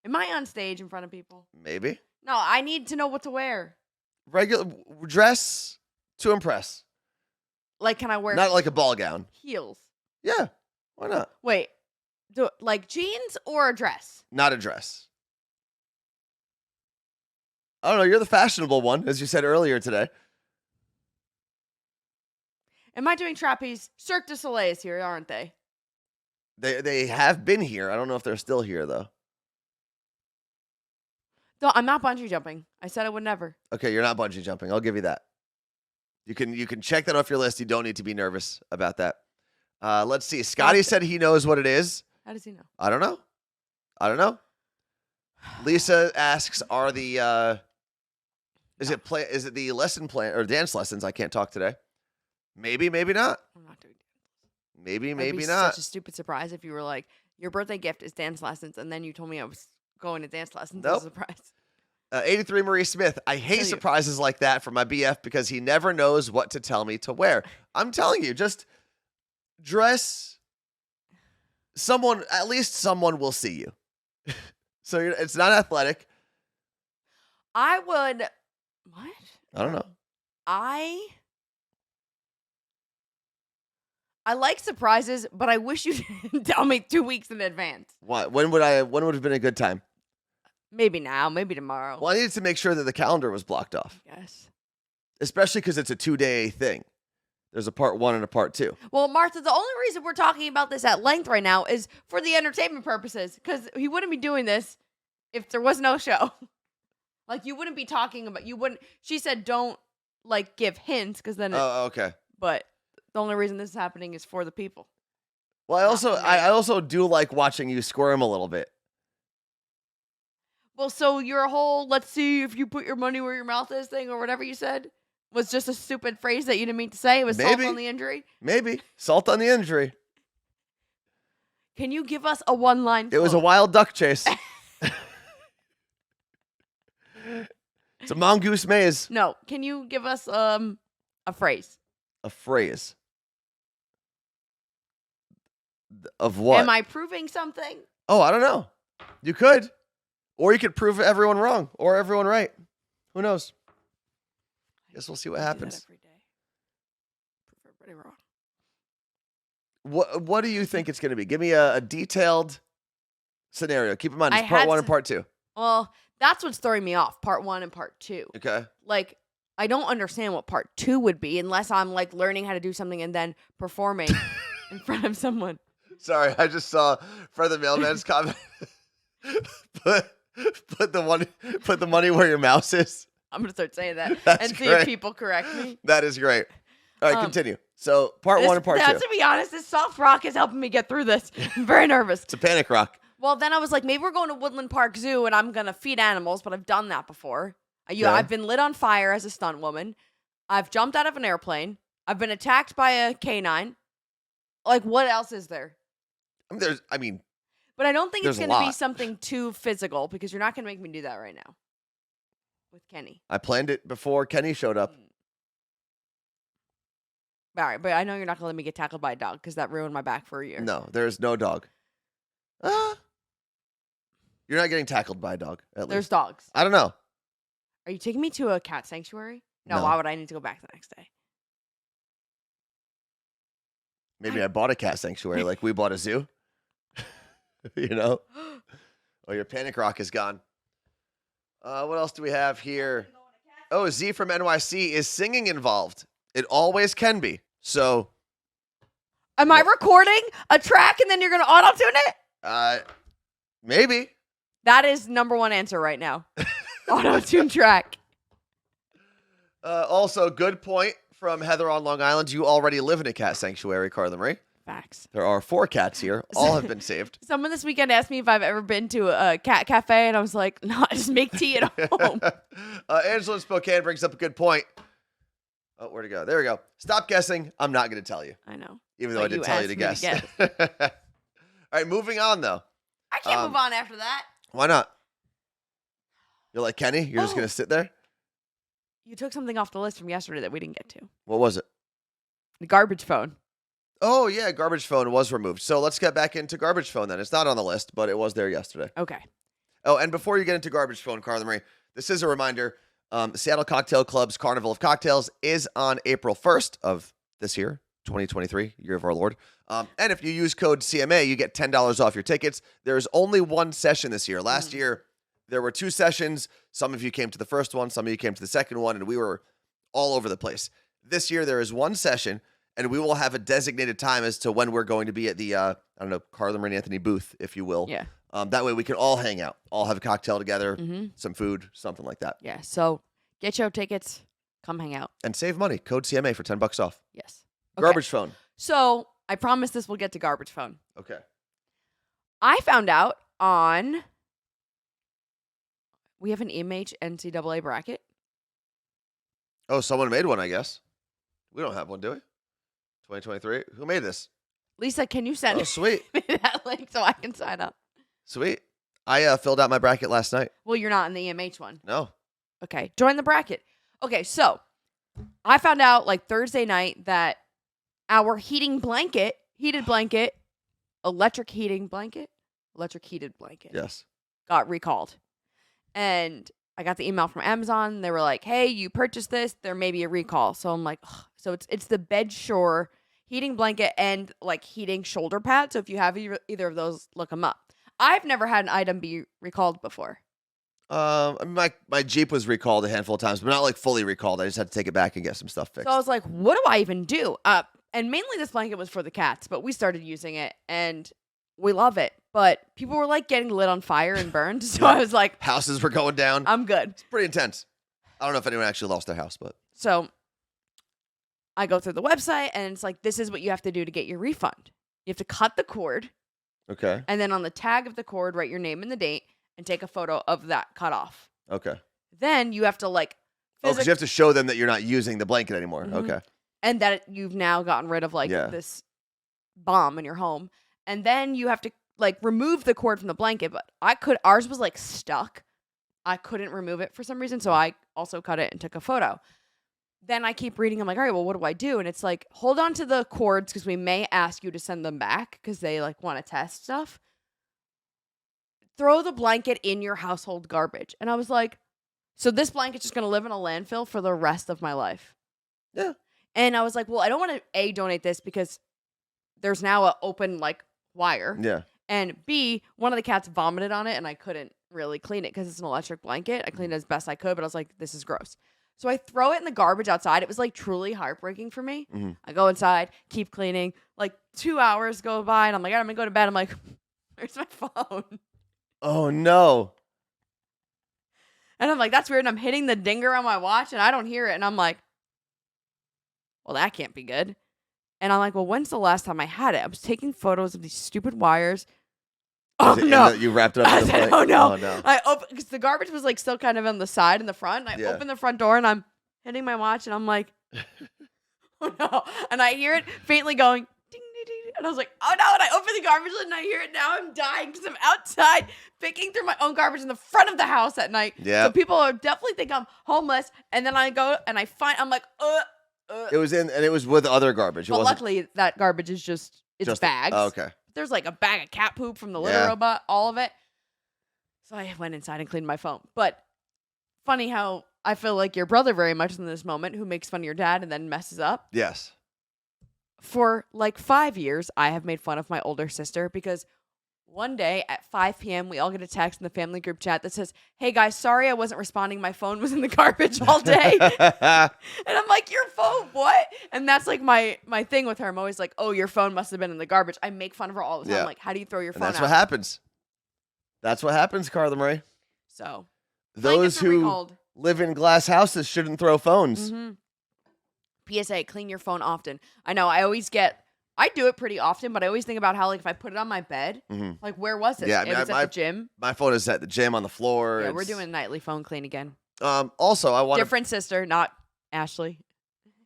Am I on stage in front of people? Maybe. No, I need to know what to wear. Regular dress to impress. Like, can I wear Not like a ball gown. heels? Yeah. Why not? Wait, like jeans or a dress? Not a dress. I don't know. You're the fashionable one, as you said earlier today. Am I doing trapeze? Cirque du Soleil is here, aren't they? They have been here. I don't know if they're still here, though. No, I'm not bungee jumping. I said I would never. Okay, you're not bungee jumping. I'll give you that. You can check that off your list. You don't need to be nervous about that. Let's see. Scotty said he knows what it is. How does he know? I don't know. Lisa asks, "Are the is it the lesson plan or dance lessons?" I can't talk today. Maybe not. I'm not doing dance. Maybe That'd be not. Such a stupid surprise if you were like, your birthday gift is dance lessons, and then you told me I was going to dance lessons as a surprise. 83 Marie Smith. I hate surprises like that from my BF because he never knows what to tell me to wear. I'm telling you, just dress. At least someone will see you. So it's not athletic. I would. What? I don't know. I like surprises, but I wish you didn't tell me 2 weeks in advance. What? When would have been a good time? Maybe now, maybe tomorrow. Well, I needed to make sure that the calendar was blocked off. Yes. Especially because it's a 2-day thing. There's a part 1 and a part 2. Well, Martha, the only reason we're talking about this at length right now is for the entertainment purposes, because he wouldn't be doing this if there was no show. Like, you wouldn't be talking about, she said don't, like, give hints, because then Oh, okay. But the only reason this is happening is for the people. Well, I also do like watching you squirm a little bit. Well, so your whole let's see if you put your money where your mouth is thing or whatever you said was just a stupid phrase that you didn't mean to say. It was salt on the injury. Maybe. Salt on the injury. Can you give us a one-line It was a wild duck chase. It's a mongoose maze. No. Can you give us a phrase? A phrase. Of what? Am I proving something? Oh, I don't know. You could. Or you could prove everyone wrong or everyone right. Who knows? Guess we'll see what I do that happens. every day. Prove everybody wrong. What do you think it's going to be? Give me a detailed scenario. Keep in mind, it's I part had 1 and to- part 2. Well, that's what's throwing me off. Part 1 and part 2. Okay. Like, I don't understand what part 2 would be unless I'm like learning how to do something and then performing in front of someone. Sorry, I just saw for the mailman's comment. put the money where your mouse is. I'm gonna start saying that That's and see great. if people correct me. That is great. All right, continue. So part 1 and part 2. To be honest, this soft rock is helping me get through this. I'm very nervous. It's a panic rock. Well, then I was like, maybe we're going to Woodland Park Zoo and I'm gonna feed animals, but I've done that before. Okay. I've been lit on fire as a stunt woman. I've jumped out of an airplane. I've been attacked by a canine. Like, what else is there? I mean, But I don't think it's There's a going to be lot. something too physical because you're not going to make me do that right now with Kenny. I planned it before Kenny showed up. All right, but I know you're not going to let me get tackled by a dog because that ruined my back for a year. No, there's no dog. You're not getting tackled by a dog, at There's least. dogs. I don't know. Are you taking me to a cat sanctuary? No, No. why would I need to go back the next day? Maybe I bought a cat sanctuary like we bought a zoo. You know? Oh, your panic rock is gone. What else do we have here? Oh, Z from NYC is singing involved. It always can be. So, Am I recording a track and then you're going to auto-tune it? maybe. That is number one answer right now. Auto-tune track. Also, good point from Heather on Long Island. You already live in a cat sanctuary, Carla Marie. Facts. There are 4 cats here. All have been saved. Someone this weekend asked me if I've ever been to a cat cafe, and I was like, no, I just make tea at home. Angela in Spokane brings up a good point. Oh, where'd it go? There we go. Stop guessing. I'm not going to tell you, I know. even though But I did you tell you to asked me guess. to All right, moving on, though. I can't move on after that. Why not? You're like Kenny? You're just Oh. going to sit there? You took something off the list from yesterday that we didn't get to. What was it? The garbage phone. Oh, yeah, garbage phone was removed. So let's get back into garbage phone then. It's not on the list, but it was there yesterday. Okay. Oh, and before you get into garbage phone, Carla Marie, this is a reminder. Seattle Cocktail Club's Carnival of Cocktails is on April 1st of this year, 2023, year of our Lord. And if you use code CMA, you get $10 off your tickets. There's only one session this year. Last year, there were 2 sessions. Some of you came to the first one. Some of you came to the second one, and we were all over the place. This year, there is one session, and we will have a designated time as to when we're going to be at the, I don't know, Carla Marie and Anthony booth, if you will. Yeah. That way we can all hang out, all have a cocktail together, Mm-hmm. some food, something like that. Yeah. So get your tickets. Come hang out. And save money. Code CMA for $10 off. Yes. Okay. Garbage phone. So I promise this will get to garbage phone. Okay. I found out on. We have an EMH NCAA bracket. Oh, someone made one, I guess. We don't have one, do we? 2023. Who made this? Lisa, can you send Oh, sweet. me that link so I can sign up? Sweet. I filled out my bracket last night. Well, you're not in the EMH one. No. Okay, join the bracket. Okay, so I found out like Thursday night that our heated blanket, electric heated blanket, Yes. got recalled. And I got the email from Amazon. They were like, "Hey, you purchased this. There may be a recall." So I'm like, ugh. So it's the Bed Shore heating blanket and like heating shoulder pad. So if you have either of those, look them up. I've never had an item be recalled before. I mean, my Jeep was recalled a handful of times, but not like fully recalled. I just had to take it back and get some stuff fixed. So I was like, what do I even do? And mainly this blanket was for the cats, but we started using it and we love it. But people were like getting lit on fire and burned. So I was like, Houses were going down. I'm good. It's pretty intense. I don't know if anyone actually lost their house, but So I go through the website and it's like, this is what you have to do to get your refund. You have to cut the cord okay. and then on the tag of the cord, write your name and the date and take a photo of that cut off. Okay. Then you have to like, Oh, because you have to show them that you're not using the blanket anymore. Mhm. Okay. and that you've now gotten rid of like Yeah. this bomb in your home. And then you have to like remove the cord from the blanket, but ours was like stuck. I couldn't remove it for some reason. So I also cut it and took a photo. Then I keep reading. I'm like, all right, well, what do I do? And it's like, hold on to the cords because we may ask you to send them back because they like want to test stuff. Throw the blanket in your household garbage. And I was like, So this blanket's just going to live in a landfill for the rest of my life. Yeah. And I was like, well, I don't want to A, donate this because there's now an open like wire. Yeah. And B, one of the cats vomited on it and I couldn't really clean it because it's an electric blanket. I cleaned it as best I could, but I was like, this is gross. So I throw it in the garbage outside. It was like truly heartbreaking for me. Mm-hmm. I go inside, keep cleaning. Like 2 hours go by and I'm like, all right, I'm going to go to bed. I'm like, where's my phone? Oh, no. And I'm like, that's weird. And I'm hitting the dinger on my watch and I don't hear it. And I'm like, well, that can't be good. And I'm like, well, when's the last time I had it? I was taking photos of these stupid wires. Oh, no. You wrapped it up I in the said, plate? oh, no. Oh, no. I opened, because the garbage was like still kind of on the side and the front. And I open the front door and I'm hitting my watch and I'm like, oh, no. And I hear it faintly going, ding, ding, ding. And I was like, oh, no. And I open the garbage lid and I hear it. Now I'm dying because I'm outside picking through my own garbage in the front of the house at night. Yeah. So people are definitely think I'm homeless. And then I go and I find, I'm like, It was in, and it was with other garbage. It but wasn't luckily, that garbage is just bags. Oh, okay. There's like a bag of cat poop from the litter robot, all of it. So I went inside and cleaned my phone. But funny how I feel like your brother very much in this moment who makes fun of your dad and then messes up. Yes. For like 5 years, I have made fun of my older sister because one day at 5 p.m., we all get a text in the family group chat that says, hey guys, sorry I wasn't responding. My phone was in the garbage all day. And I'm like, your phone, what? And that's like my thing with her. I'm always like, oh, your phone must have been in the garbage. I make fun of her all the time. Yeah. Like, how do you throw your And phone that's out? what happens. That's what happens, Carla Marie. So, Those who live in glass houses shouldn't throw phones. Mm-hmm. PSA, clean your phone often. I know, I do it pretty often, but I always think about how, like, if I put it on my bed, like, where was it? Yeah, I It mean, was at the gym. My phone is at the gym on the floor. Yeah, we're doing nightly phone clean again. Also, I want Different sister, not Ashley.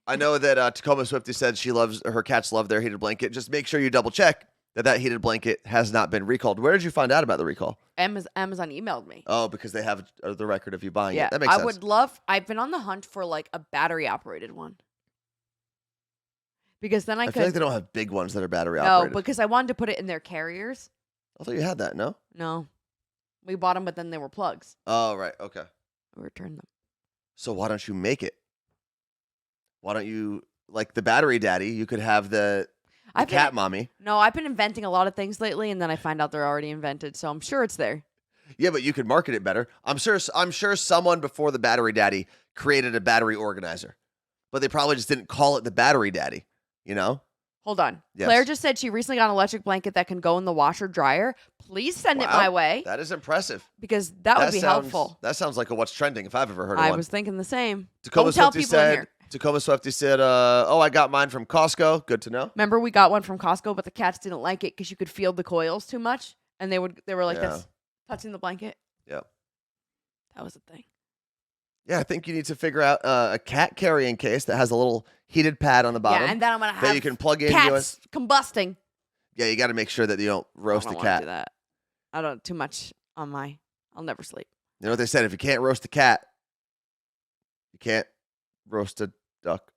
I know that Tacoma Swifty said her cats love their heated blanket. Just make sure you double check that heated blanket has not been recalled. Where did you find out about the recall? Amazon emailed me. Oh, because they have the record of you buying Yeah, it. That makes sense. I've been on the hunt for like a battery operated one. Because then I feel like they don't have big ones that are battery No, operated. because I wanted to put it in their carriers. I thought you had that, no? No. We bought them, but then they were plugs. Oh, right. Okay. We returned them. So why don't you make it? Why don't you, like the battery daddy, you could have the cat mommy. No, I've been inventing a lot of things lately, and then I find out they're already invented, so I'm sure it's there. Yeah, but you could market it better. I'm sure someone before the battery daddy created a battery organizer, but they probably just didn't call it the battery daddy, you know? Hold on. Yes. Claire just said she recently got an electric blanket that can go in the washer dryer. Please send it my way. That is impressive. Because that would be helpful. That sounds like a what's trending if I've ever heard of one. I was thinking the same. Tacoma Don't tell Swifty people in said, here. Tacoma Swifty said, oh, I got mine from Costco. Good to know. Remember we got one from Costco, but the cats didn't like it because you could feel the coils too much. And they were like this, touching the blanket. Yeah. That was the thing. Yeah, I think you need to figure out a cat carrying case that has a little heated pad on the bottom. Yeah, and then I'm going to have that you can plug in cats combusting. Yeah, you got to make sure that you don't roast a cat. Do that. I don't too much on I'll never sleep. You know what they said? If you can't roast a cat, you can't roast a duck.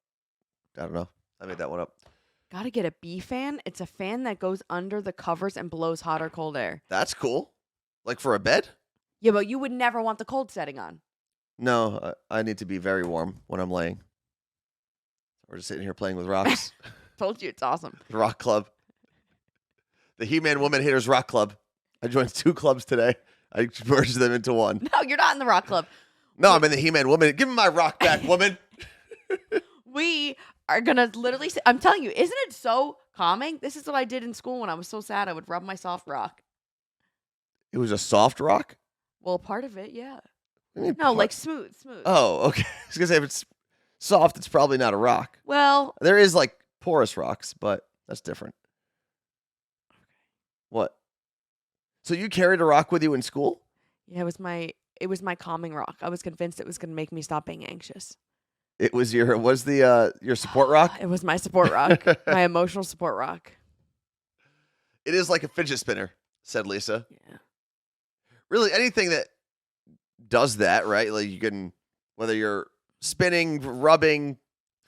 I don't know. I made that one up. Gotta get a bee fan. It's a fan that goes under the covers and blows hot or cold air. That's cool. Like for a bed? Yeah, but you would never want the cold setting on. No, I need to be very warm when I'm laying. We're just sitting here playing with rocks. Told you it's awesome. Rock Club. The He-Man Woman Haters Rock Club. I joined 2 clubs today. I merged them into one. No, you're not in the rock club. No, I'm in the He-Man Woman. Give me my rock back, woman. We are going to literally I'm telling you, isn't it so calming? This is what I did in school when I was so sad. I would rub my soft rock. It was a soft rock? Well, part of it, yeah. No, like smooth. Oh, okay. I was going to say, if it's soft, it's probably not a rock. Well, there is like porous rocks, but that's different. What? So you carried a rock with you in school? Yeah, it was my calming rock. I was convinced it was going to make me stop being anxious. It was your support rock? It was my support rock, my emotional support rock. It is like a fidget spinner, said Lisa. Yeah. Really, anything that does that, right? Like you can, whether you're spinning, rubbing,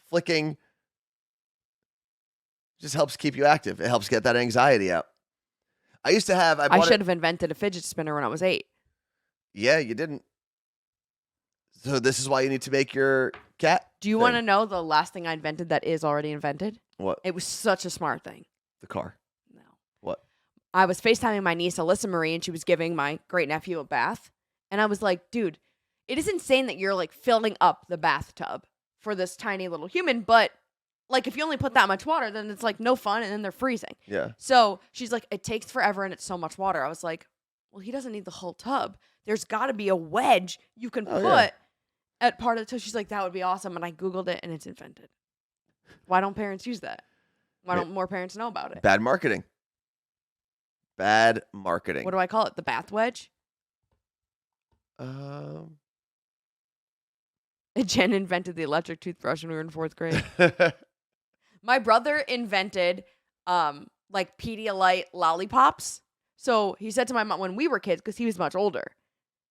flicking, just helps keep you active. It helps get that anxiety out. I used to have. I should have invented a fidget spinner when I was 8. Yeah, you didn't. So this is why you need to make your cat. Do you want to know the last thing I invented that is already invented? What? It was such a smart thing. The car. No. What? I was FaceTiming my niece, Alyssa Marie, and she was giving my great nephew a bath. And I was like, dude, it is insane that you're like filling up the bathtub for this tiny little human. But like, if you only put that much water, then it's like no fun. And then they're freezing. Yeah. So she's like, it takes forever and it's so much water. I was like, well, he doesn't need the whole tub. There's got to be a wedge you can put at part of the tub. She's like, that would be awesome. And I Googled it and it's invented. Why don't parents use that? Why don't more parents know about it? Bad marketing. Bad marketing. What do I call it? The bath wedge? Jen invented the electric toothbrush when we were in 4th grade. My brother invented like Pedialyte lollipops. So he said to my mom when we were kids, because he was much older.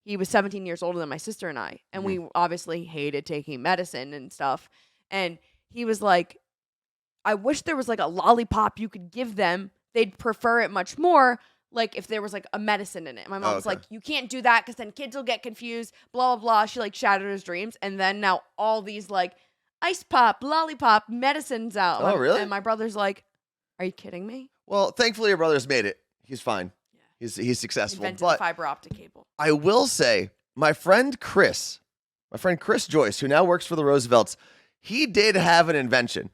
He was 17 years older than my sister and I. And we obviously hated taking medicine and stuff. And he was like, I wish there was like a lollipop you could give them. They'd prefer it much more. Like if there was like a medicine in it. My mom was like, you can't do that because then kids will get confused. Blah, blah, blah. She like shattered his dreams. And then now all these like ice pop, lollipop, medicines out. Oh, really? And my brother's like, are you kidding me? Well, thankfully your brother's made it. He's fine. Yeah. He's successful. Invented but the fiber optic cable. I will say, my friend Chris Joyce, who now works for the Roosevelts, he did have an invention.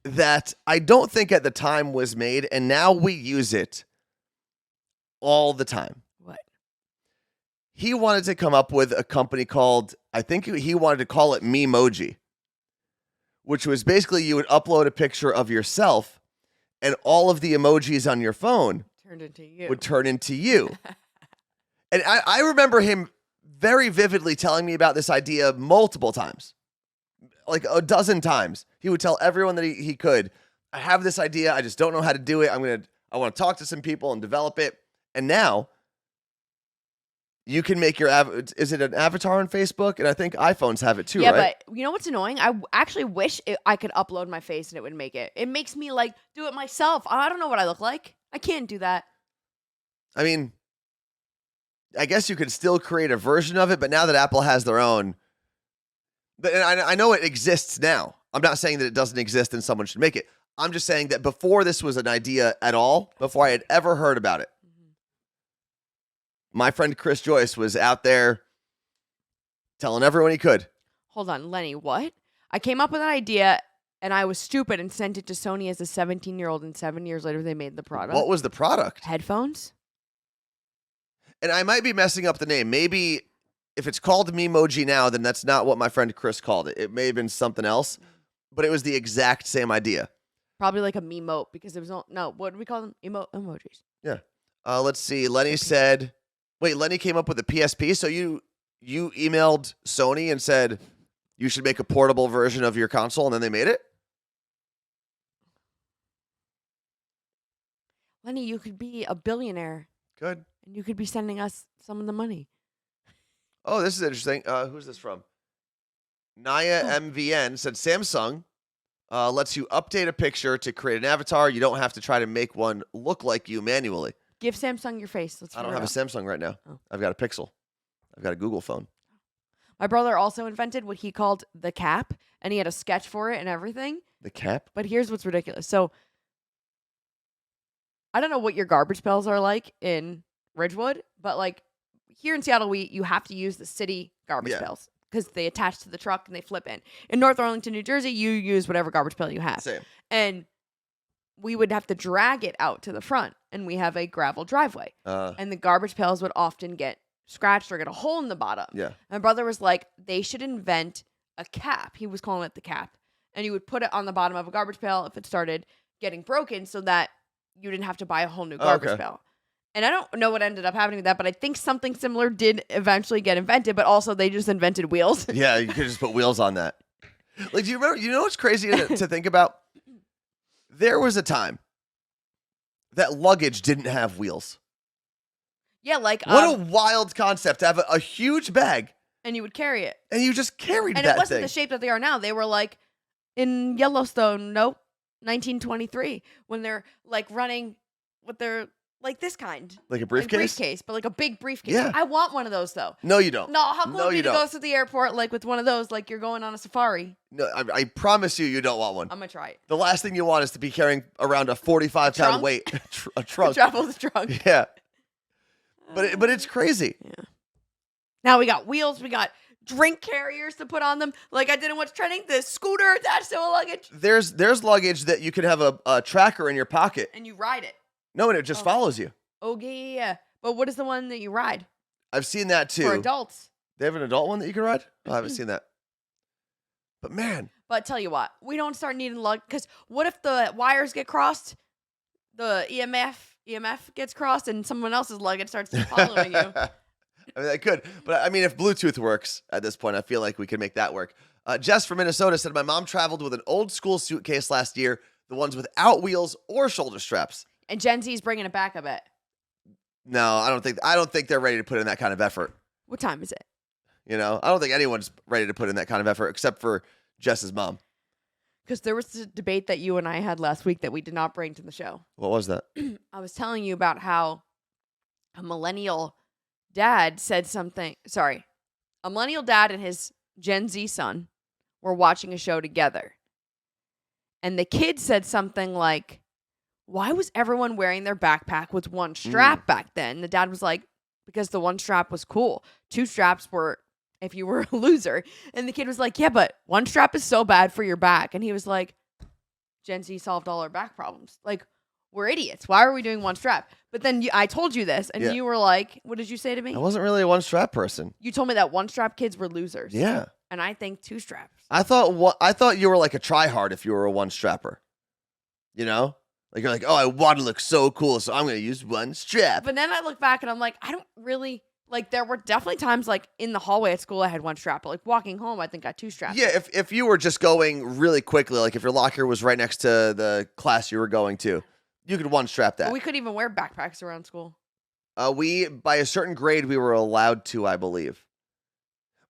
That I don't think at the time was made, and now we use it all the time. What? He wanted to come up with a company called, I think he wanted to call it Memoji, which was basically you would upload a picture of yourself, and all of the emojis on your phone would turn into you. And I remember him very vividly telling me about this idea multiple times. Like a dozen times. He would tell everyone that he could, I have this idea, I just don't know how to do it. I want to talk to some people and develop it. And now you can make your is it an avatar on Facebook? And I think iPhones have it too, right? Yeah, but you know what's annoying? I actually wish I could upload my face and it would make it. It makes me like do it myself. I don't know what I look like. I can't do that. I mean, I guess you could still create a version of it, but now that Apple has their own, but I know it exists now. I'm not saying that it doesn't exist and someone should make it. I'm just saying that before this was an idea at all, before I had ever heard about it, my friend Chris Joyce was out there telling everyone he could. Hold on, Lenny, what? I came up with an idea and I was stupid and sent it to Sony as a 17-year-old, and 7 years later they made the product. What was the product? Headphones. And I might be messing up the name. Maybe if it's called Memoji now, then that's not what my friend Chris called it. It may have been something else, but it was the exact same idea. Probably like a memote because it was what do we call them? Emojis. Yeah. Let's see. Lenny said, wait, Lenny came up with a PSP. So you emailed Sony and said you should make a portable version of your console, and then they made it? Lenny, you could be a billionaire. Good. And you could be sending us some of the money. Oh, this is interesting. Who's this from? Naya MVN said Samsung lets you update a picture to create an avatar. You don't have to try to make one look like you manually. Give Samsung your face. I don't have a Samsung right now. Oh. I've got a Pixel. I've got a Google phone. My brother also invented what he called the cap, and he had a sketch for it and everything. The cap? But here's what's ridiculous. So I don't know what your garbage pails are like in Ridgewood, but like here in Seattle, you have to use the city garbage pails because they attach to the truck and they flip in. In North Arlington, New Jersey, you use whatever garbage pail you have. Same. And we would have to drag it out to the front, and we have a gravel driveway. And the garbage pails would often get scratched or get a hole in the bottom. Yeah. My brother was like, they should invent a cap. He was calling it the cap. And you would put it on the bottom of a garbage pail if it started getting broken so that you didn't have to buy a whole new garbage pail. And I don't know what ended up happening with that, but I think something similar did eventually get invented, but also they just invented wheels. Yeah, you could just put wheels on that. Like, do you remember, you know what's crazy to think about? There was a time that luggage didn't have wheels. Yeah, like... What a wild concept to have a huge bag. And you would carry it. And you just carried that thing. And it wasn't the shape that they are now. They were like in Yellowstone, 1923, when they're like running with their like this kind. Like a Like briefcase? briefcase, but like a big briefcase. Yeah. I want one of those though. No, you don't. No, how cool No, would it you be to don't. go through the airport like with one of those, like you're going on a safari? No, I promise you don't want one. I'm gonna try it. The last thing you want is to be carrying around a 45-pound Trunk? weight, a trunk. Travel with trunk. Yeah. But it's crazy. Yeah. Now we got wheels. We got drink carriers to put on them. Like I did in What's Trending, the scooter attached to a luggage, There's luggage that you could have a tracker in your pocket. and you ride it. No, and it just follows you. Oh yeah. But what is the one that you ride I've seen that too. for adults? They have an adult one that you can ride? Oh, I haven't seen that. But man, But tell you what, we don't start needing luggage because what if the wires get crossed, the EMF gets crossed, and someone else's luggage starts following you? I mean, that could. But I mean, if Bluetooth works at this point, I feel like we can make that work. Jess from Minnesota said, my mom traveled with an old school suitcase last year, the ones without wheels or shoulder straps. And Gen Z's bringing it back a bit. No, I don't think they're ready to put in that kind of effort. What time is it? You know, I don't think anyone's ready to put in that kind of effort except for Jess's mom. Because there was a debate that you and I had last week that we did not bring to the show. What was that? I was telling you about how a millennial dad said something. Sorry. A millennial dad and his Gen Z son were watching a show together. And the kid said something like, why was everyone wearing their backpack with one strap back then? The dad was like, because the one strap was cool. Two straps were if you were a loser. And the kid was like, yeah, but one strap is so bad for your back. And he was like, Gen Z solved all our back problems. Like, we're idiots. Why are we doing one strap? But then I told you this, and Yeah. you were like, what did you say to me? I wasn't really a one strap person. You told me that one strap kids were losers. Yeah. And I think two straps. I thought you were like a tryhard if you were a one strapper. You know? Like you're like, oh, I want to look so cool, so I'm gonna use one strap. But then I look back and I'm like, I don't really like. There were definitely times like in the hallway at school I had one strap, but like walking home I think I had two straps. Yeah, if you were just going really quickly, like if your locker was right next to the class you were going to, you could one strap that. But we couldn't even wear backpacks around school. We by a certain grade we were allowed to, I believe.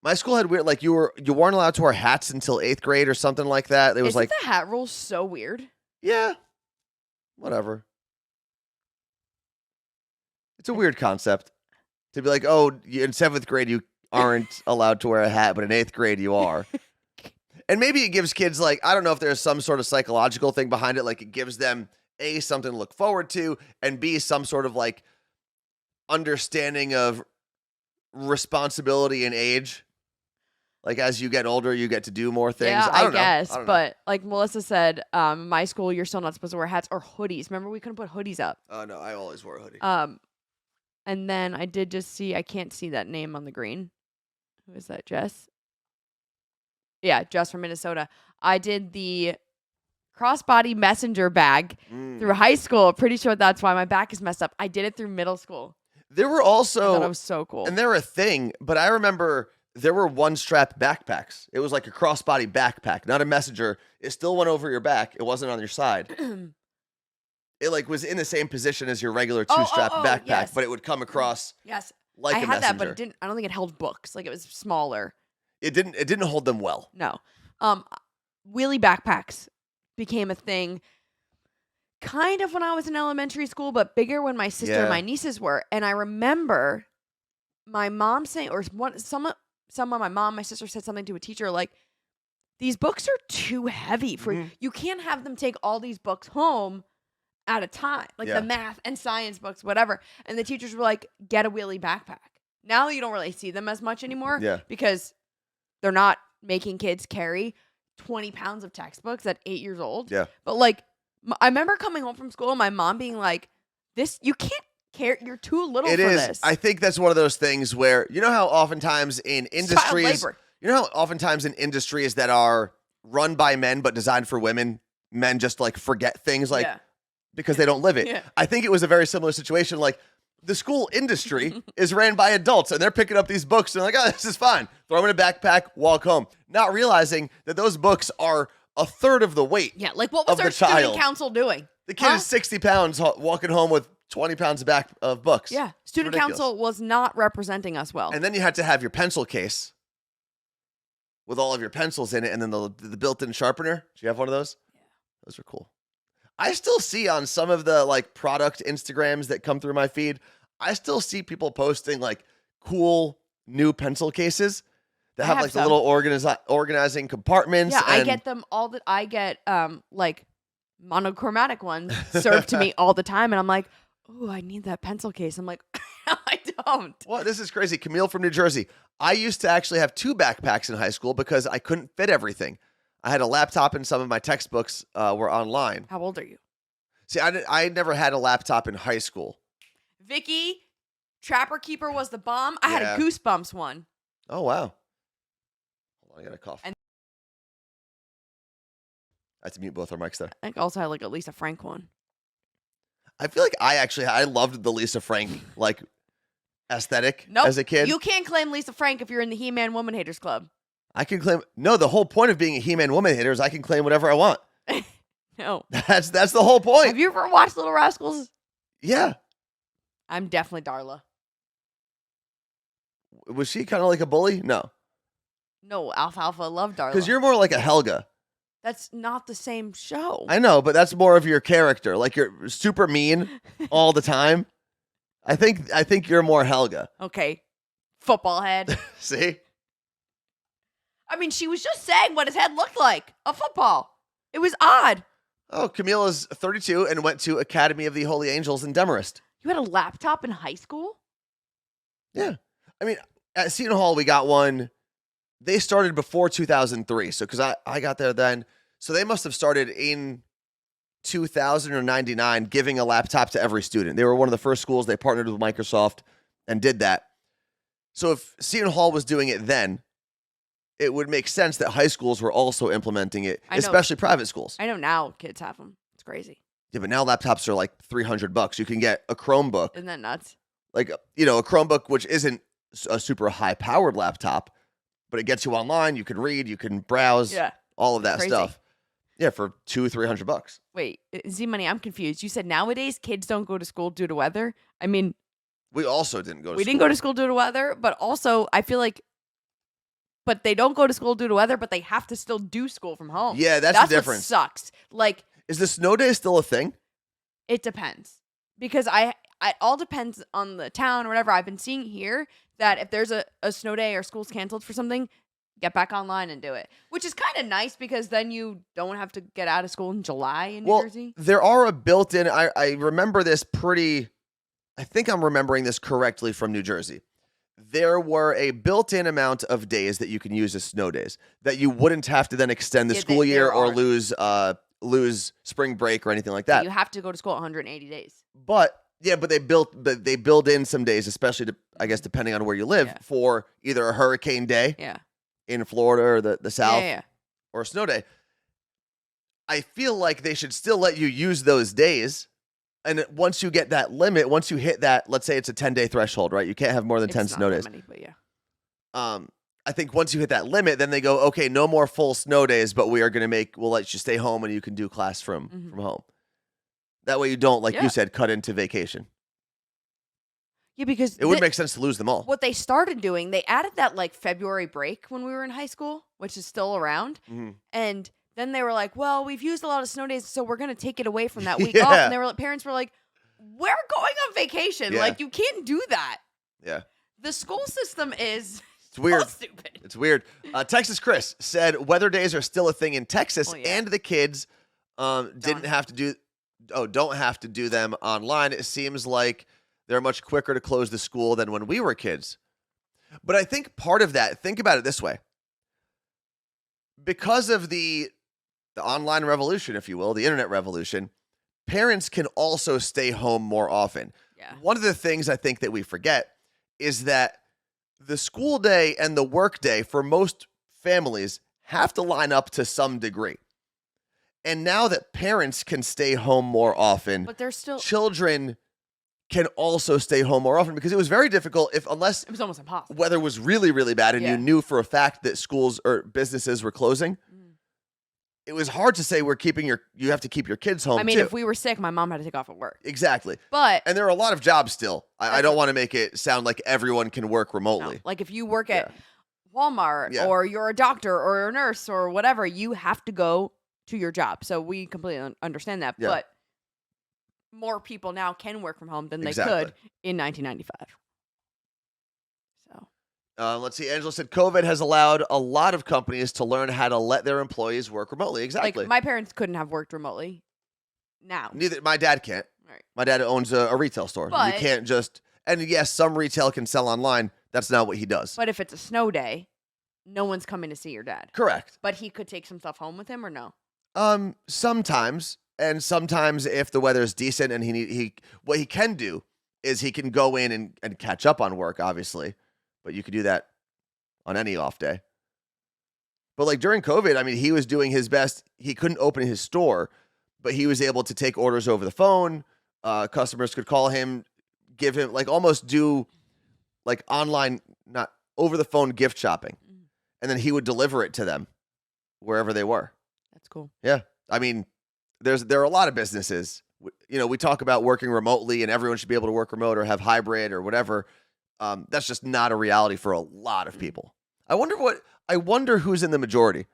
My school had weird, like you weren't allowed to wear hats until 8th grade or something like that. It was Isn't like, the hat rule so weird? yeah, whatever. It's a weird concept to be like, oh, in 7th grade you aren't allowed to wear a hat, but in 8th grade you are. And maybe it gives kids like, I don't know if there's some sort of psychological thing behind it, like it gives them A, something to look forward to, and B, some sort of like understanding of responsibility and age. Like as you get older, you get to do more things. Yeah, I don't know. guess. I don't know. But like Melissa said, my school, you're still not supposed to wear hats or hoodies. Remember, we couldn't put hoodies up. Oh no, I always wore a hoodie. And then I did just see, I can't see that name on the green. Who is that, Jess? Yeah, Jess from Minnesota. I did the crossbody messenger bag through high school. Pretty sure that's why my back is messed up. I did it through middle school. There were I also, thought it was so cool. and they're a thing, but I remember there were one strap backpacks. It was like a crossbody backpack, not a messenger. It still went over your back. It wasn't on your side. It like was in the same position as your regular two-strap backpack, yes. but it would come across Yes. like I a had messenger. that, but it didn't. I don't think it held books. Like it was smaller. It didn't hold them well. No. Wheelie backpacks became a thing kind of when I was in elementary school, but bigger when my sister and Yeah. my nieces were. And I remember my mom saying, or someone, my mom, my sister said something to a teacher like, these books are too heavy for you. Can't have them take all these books home at a time, like Yeah. the math and science books, whatever. And the teachers were like, get a wheelie backpack. Now you don't really see them as much anymore Yeah. because they're not making kids carry 20 pounds of textbooks at 8 years old. Yeah. But like, I remember coming home from school and my mom being like, this, you can't carry, you're too little It for is. this. I think that's one of those things where, you know how oftentimes in Child industries, labor. you know how oftentimes in industries that are run by men but designed for women, men just like forget things like Yeah. because they don't live it. Yeah. I think it was a very similar situation. Like the school industry is ran by adults and they're picking up these books and they're like, oh, this is fine. Throw them in a backpack, walk home. Not realizing that those books are a third of the weight. Yeah. Like, what was of our the student child. council doing? The kid Huh? is 60 pounds walking home with 20 pounds of books. Yeah. Student ridiculous. council was not representing us well. And then you had to have your pencil case with all of your pencils in it and then the built-in sharpener. Do you have one of those? Yeah. Those are cool. I still see on some of the like product Instagrams that come through my feed, I still see people posting like cool new pencil cases that I have have like the some. little organizing compartments. Yeah, I and get them all. I get like monochromatic ones served to me all the time, and I'm like, oh, I need that pencil case. I'm like, no, I don't. What? This is crazy. Camille from New Jersey. I used to actually have 2 backpacks in high school because I couldn't fit everything. I had a laptop and some of my textbooks were online. How old are you? See, I never had a laptop in high school. Vicky, Trapper Keeper was the bomb. I had Yeah. a Goosebumps one. Oh, wow. Hold on, I got a cough. And- I had to mute both our mics there. I think I also had like at least a Frank one. I feel like I loved the Lisa Frank like aesthetic Nope. as a kid. You can't claim Lisa Frank if you're in the He-Man Woman Haters Club. I can claim the whole point of being a He-Man woman hater is I can claim whatever I want. No. That's the whole point. Have you ever watched Little Rascals? Yeah. I'm definitely Darla. Was she kind of like a bully? No. No, Alfalfa loved Darla. Because you're more like a Helga. That's not the same show. I know, but that's more of your character. Like you're super mean all the time. I think you're more Helga. Okay. Football head. See? I mean, she was just saying what his head looked like. A football. It was odd. Oh, Camille is 32 and went to Academy of the Holy Angels in Demarest. You had a laptop in high school? Yeah. I mean, at Seton Hall, we got one. They started before 2003. So, because I got there then. So, they must have started in 2000 or 99 giving a laptop to every student. They were one of the first schools. They partnered with Microsoft and did that. So, if Seton Hall was doing it then, it would make sense that high schools were also implementing it, I know. especially private schools. I know now kids have them. It's crazy. Yeah, but now laptops are like $300. You can get a Chromebook, Isn't that nuts? like, a Chromebook, which isn't a super high powered laptop, but it gets you online. You can read, you can browse, Yeah. all of that Crazy. stuff. Yeah, for $200-300. Wait, Z-Money, I'm confused. You said nowadays kids don't go to school due to weather? I mean, We also didn't go to we school. didn't go to school due to weather, but also I feel like, but they don't go to school due to weather, but they have to still do school from home. Yeah, that's the difference. What sucks. Like, Is the snow day still a thing? it depends because it all depends on the town or whatever. I've been seeing here that if there's a snow day or school's canceled for something, get back online and do it, which is kind of nice because then you don't have to get out of school in July in New Jersey. There are a built-in, I remember this I think I'm remembering this correctly from New Jersey. There were a built-in amount of days that you can use as snow days that you wouldn't have to then extend the Yeah, school year there or are. lose spring break or anything like that. You have to go to school 180 days. But they build in some days, especially I guess depending on where you live, Yeah. for either a hurricane day Yeah. in Florida or the South Yeah. or a snow day. I feel like they should still let you use those days. And once you get that limit, once you hit that, let's say it's a 10-day threshold, right? You can't have more than 10 It's snow not days. that many, but yeah. I think once you hit that limit, then they go, okay, no more full snow days, but we'll let you stay home and you can do class from home. That way you don't, like Yeah. you said, cut into vacation. Yeah, because It would make sense to lose them all. what they started doing, they added that like February break when we were in high school, which is still around. Mhm. And then they were like, well, we've used a lot of snow days, so we're going to take it away from that week Yeah. off. And parents were like, we're going on vacation. Yeah. Like, you can't do that. Yeah. The school system is It's weird. so stupid. It's weird. Texas Chris said weather days are still a thing in Texas, Oh, yeah. and the kids don't have to do them online. It seems like they're much quicker to close the school than when we were kids. But I think part of that, think about it this way. Because of the online revolution, if you will, the internet revolution, parents can also stay home more often. Yeah. One of the things I think that we forget is that the school day and the work day for most families have to line up to some degree. And now that parents can stay home more often, But they're still, children can also stay home more often, because it was very difficult unless it was almost impossible. weather was really, really bad and Yeah. you knew for a fact that schools or businesses were closing. It was hard to say you have to keep your kids home I mean, too. if we were sick, my mom had to take off at work. Exactly. But And there are a lot of jobs still. I don't want to make it sound like everyone can work remotely. no, like if you work at Walmart Yeah. or you're a doctor or a nurse or whatever, you have to go to your job. So we completely understand that. Yeah. But more people now can work from home than they Exactly. could in 1995. So Let's see. Angela said COVID has allowed a lot of companies to learn how to let their employees work remotely. Exactly. like my parents couldn't have worked remotely now. Neither my dad can't. Right. My dad owns a retail store. You But- can't just. And yes, some retail can sell online. That's not what he does. But if it's a snow day, no one's coming to see your dad. Correct. But he could take some stuff home with him or no? Sometimes, and sometimes if the weather is decent and what he can do is he can go in and catch up on work, obviously, but you could do that on any off day. But like during COVID, I mean, he was doing his best. He couldn't open his store, but he was able to take orders over the phone. Customers could call him, give him like almost do like online, not over the phone gift shopping. And then he would deliver it to them wherever they were. That's cool. Yeah. I mean, there are a lot of businesses. We talk about working remotely and everyone should be able to work remote or have hybrid or whatever. That's just not a reality for a lot of people. I wonder who's in the majority.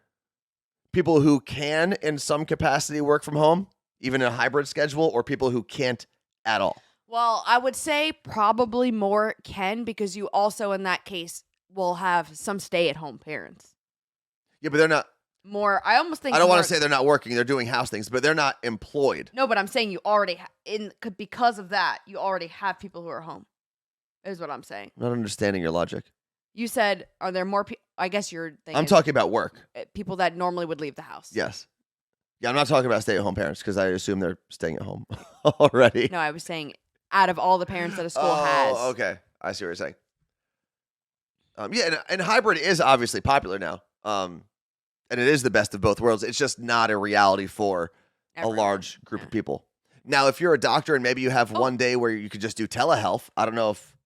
People who can in some capacity work from home, even in a hybrid schedule, or people who can't at all. Well, I would say probably more can, because you also in that case will have some stay-at-home parents. Yeah, but they're not. More, I almost think. I don't want more- to say they're not working. They're doing house things, but they're not employed. No, but I'm saying you already because of that, you already have people who are home. Is what I'm saying. I'm not understanding your logic. You said, are there more people? I guess you're thinking I'm talking about work. People that normally would leave the house. Yes. Yeah, I'm not talking about stay-at-home parents because I assume they're staying at home already. No, I was saying out of all the parents that a school has. Oh, okay. I see what you're saying. Yeah, and hybrid is obviously popular now. And it is the best of both worlds. It's just not a reality for Everyone. a large group Yeah. of people. Now, if you're a doctor and maybe you have one day where you could just do telehealth, I don't know if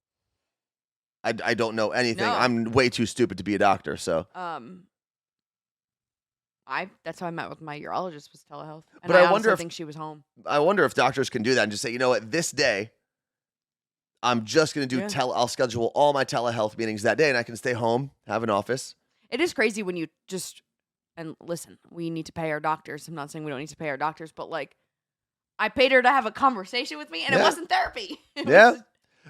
I don't know anything. No. I'm way too stupid to be a doctor, so. That's how I met with my urologist, was telehealth. And But I I wonder honestly if- think she was home. I wonder if doctors can do that and just say, you know what, this day, I'm just going to do Yeah. I'll schedule all my telehealth meetings that day and I can stay home, have an office. It is crazy when you just, and listen, we need to pay our doctors. I'm not saying we don't need to pay our doctors, but like, I paid her to have a conversation with me and it Yeah. wasn't therapy. It Yeah. was-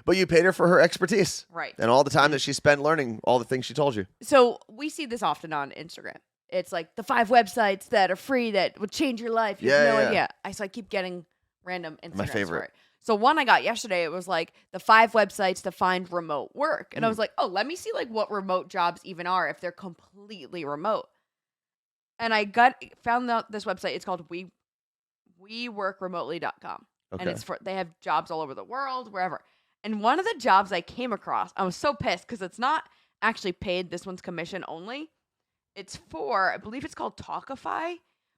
But you paid her for her expertise right. and all the time that she spent learning all the things she told you. So we see this often on Instagram. It's like the 5 websites that are free that would change your life. You have Yeah, no yeah. idea. I keep getting random Instagrams favorite. for it. So one I got yesterday, it was like the 5 websites to find remote work. And I Mm. was like, oh, let me see like what remote jobs even are if they're completely remote. And I found out this website. It's called weworkremotely.com. Okay. And they have jobs all over the world, wherever. And one of the jobs I came across, I was so pissed because it's not actually paid. This one's commission only. It's for, I believe it's called Talkify,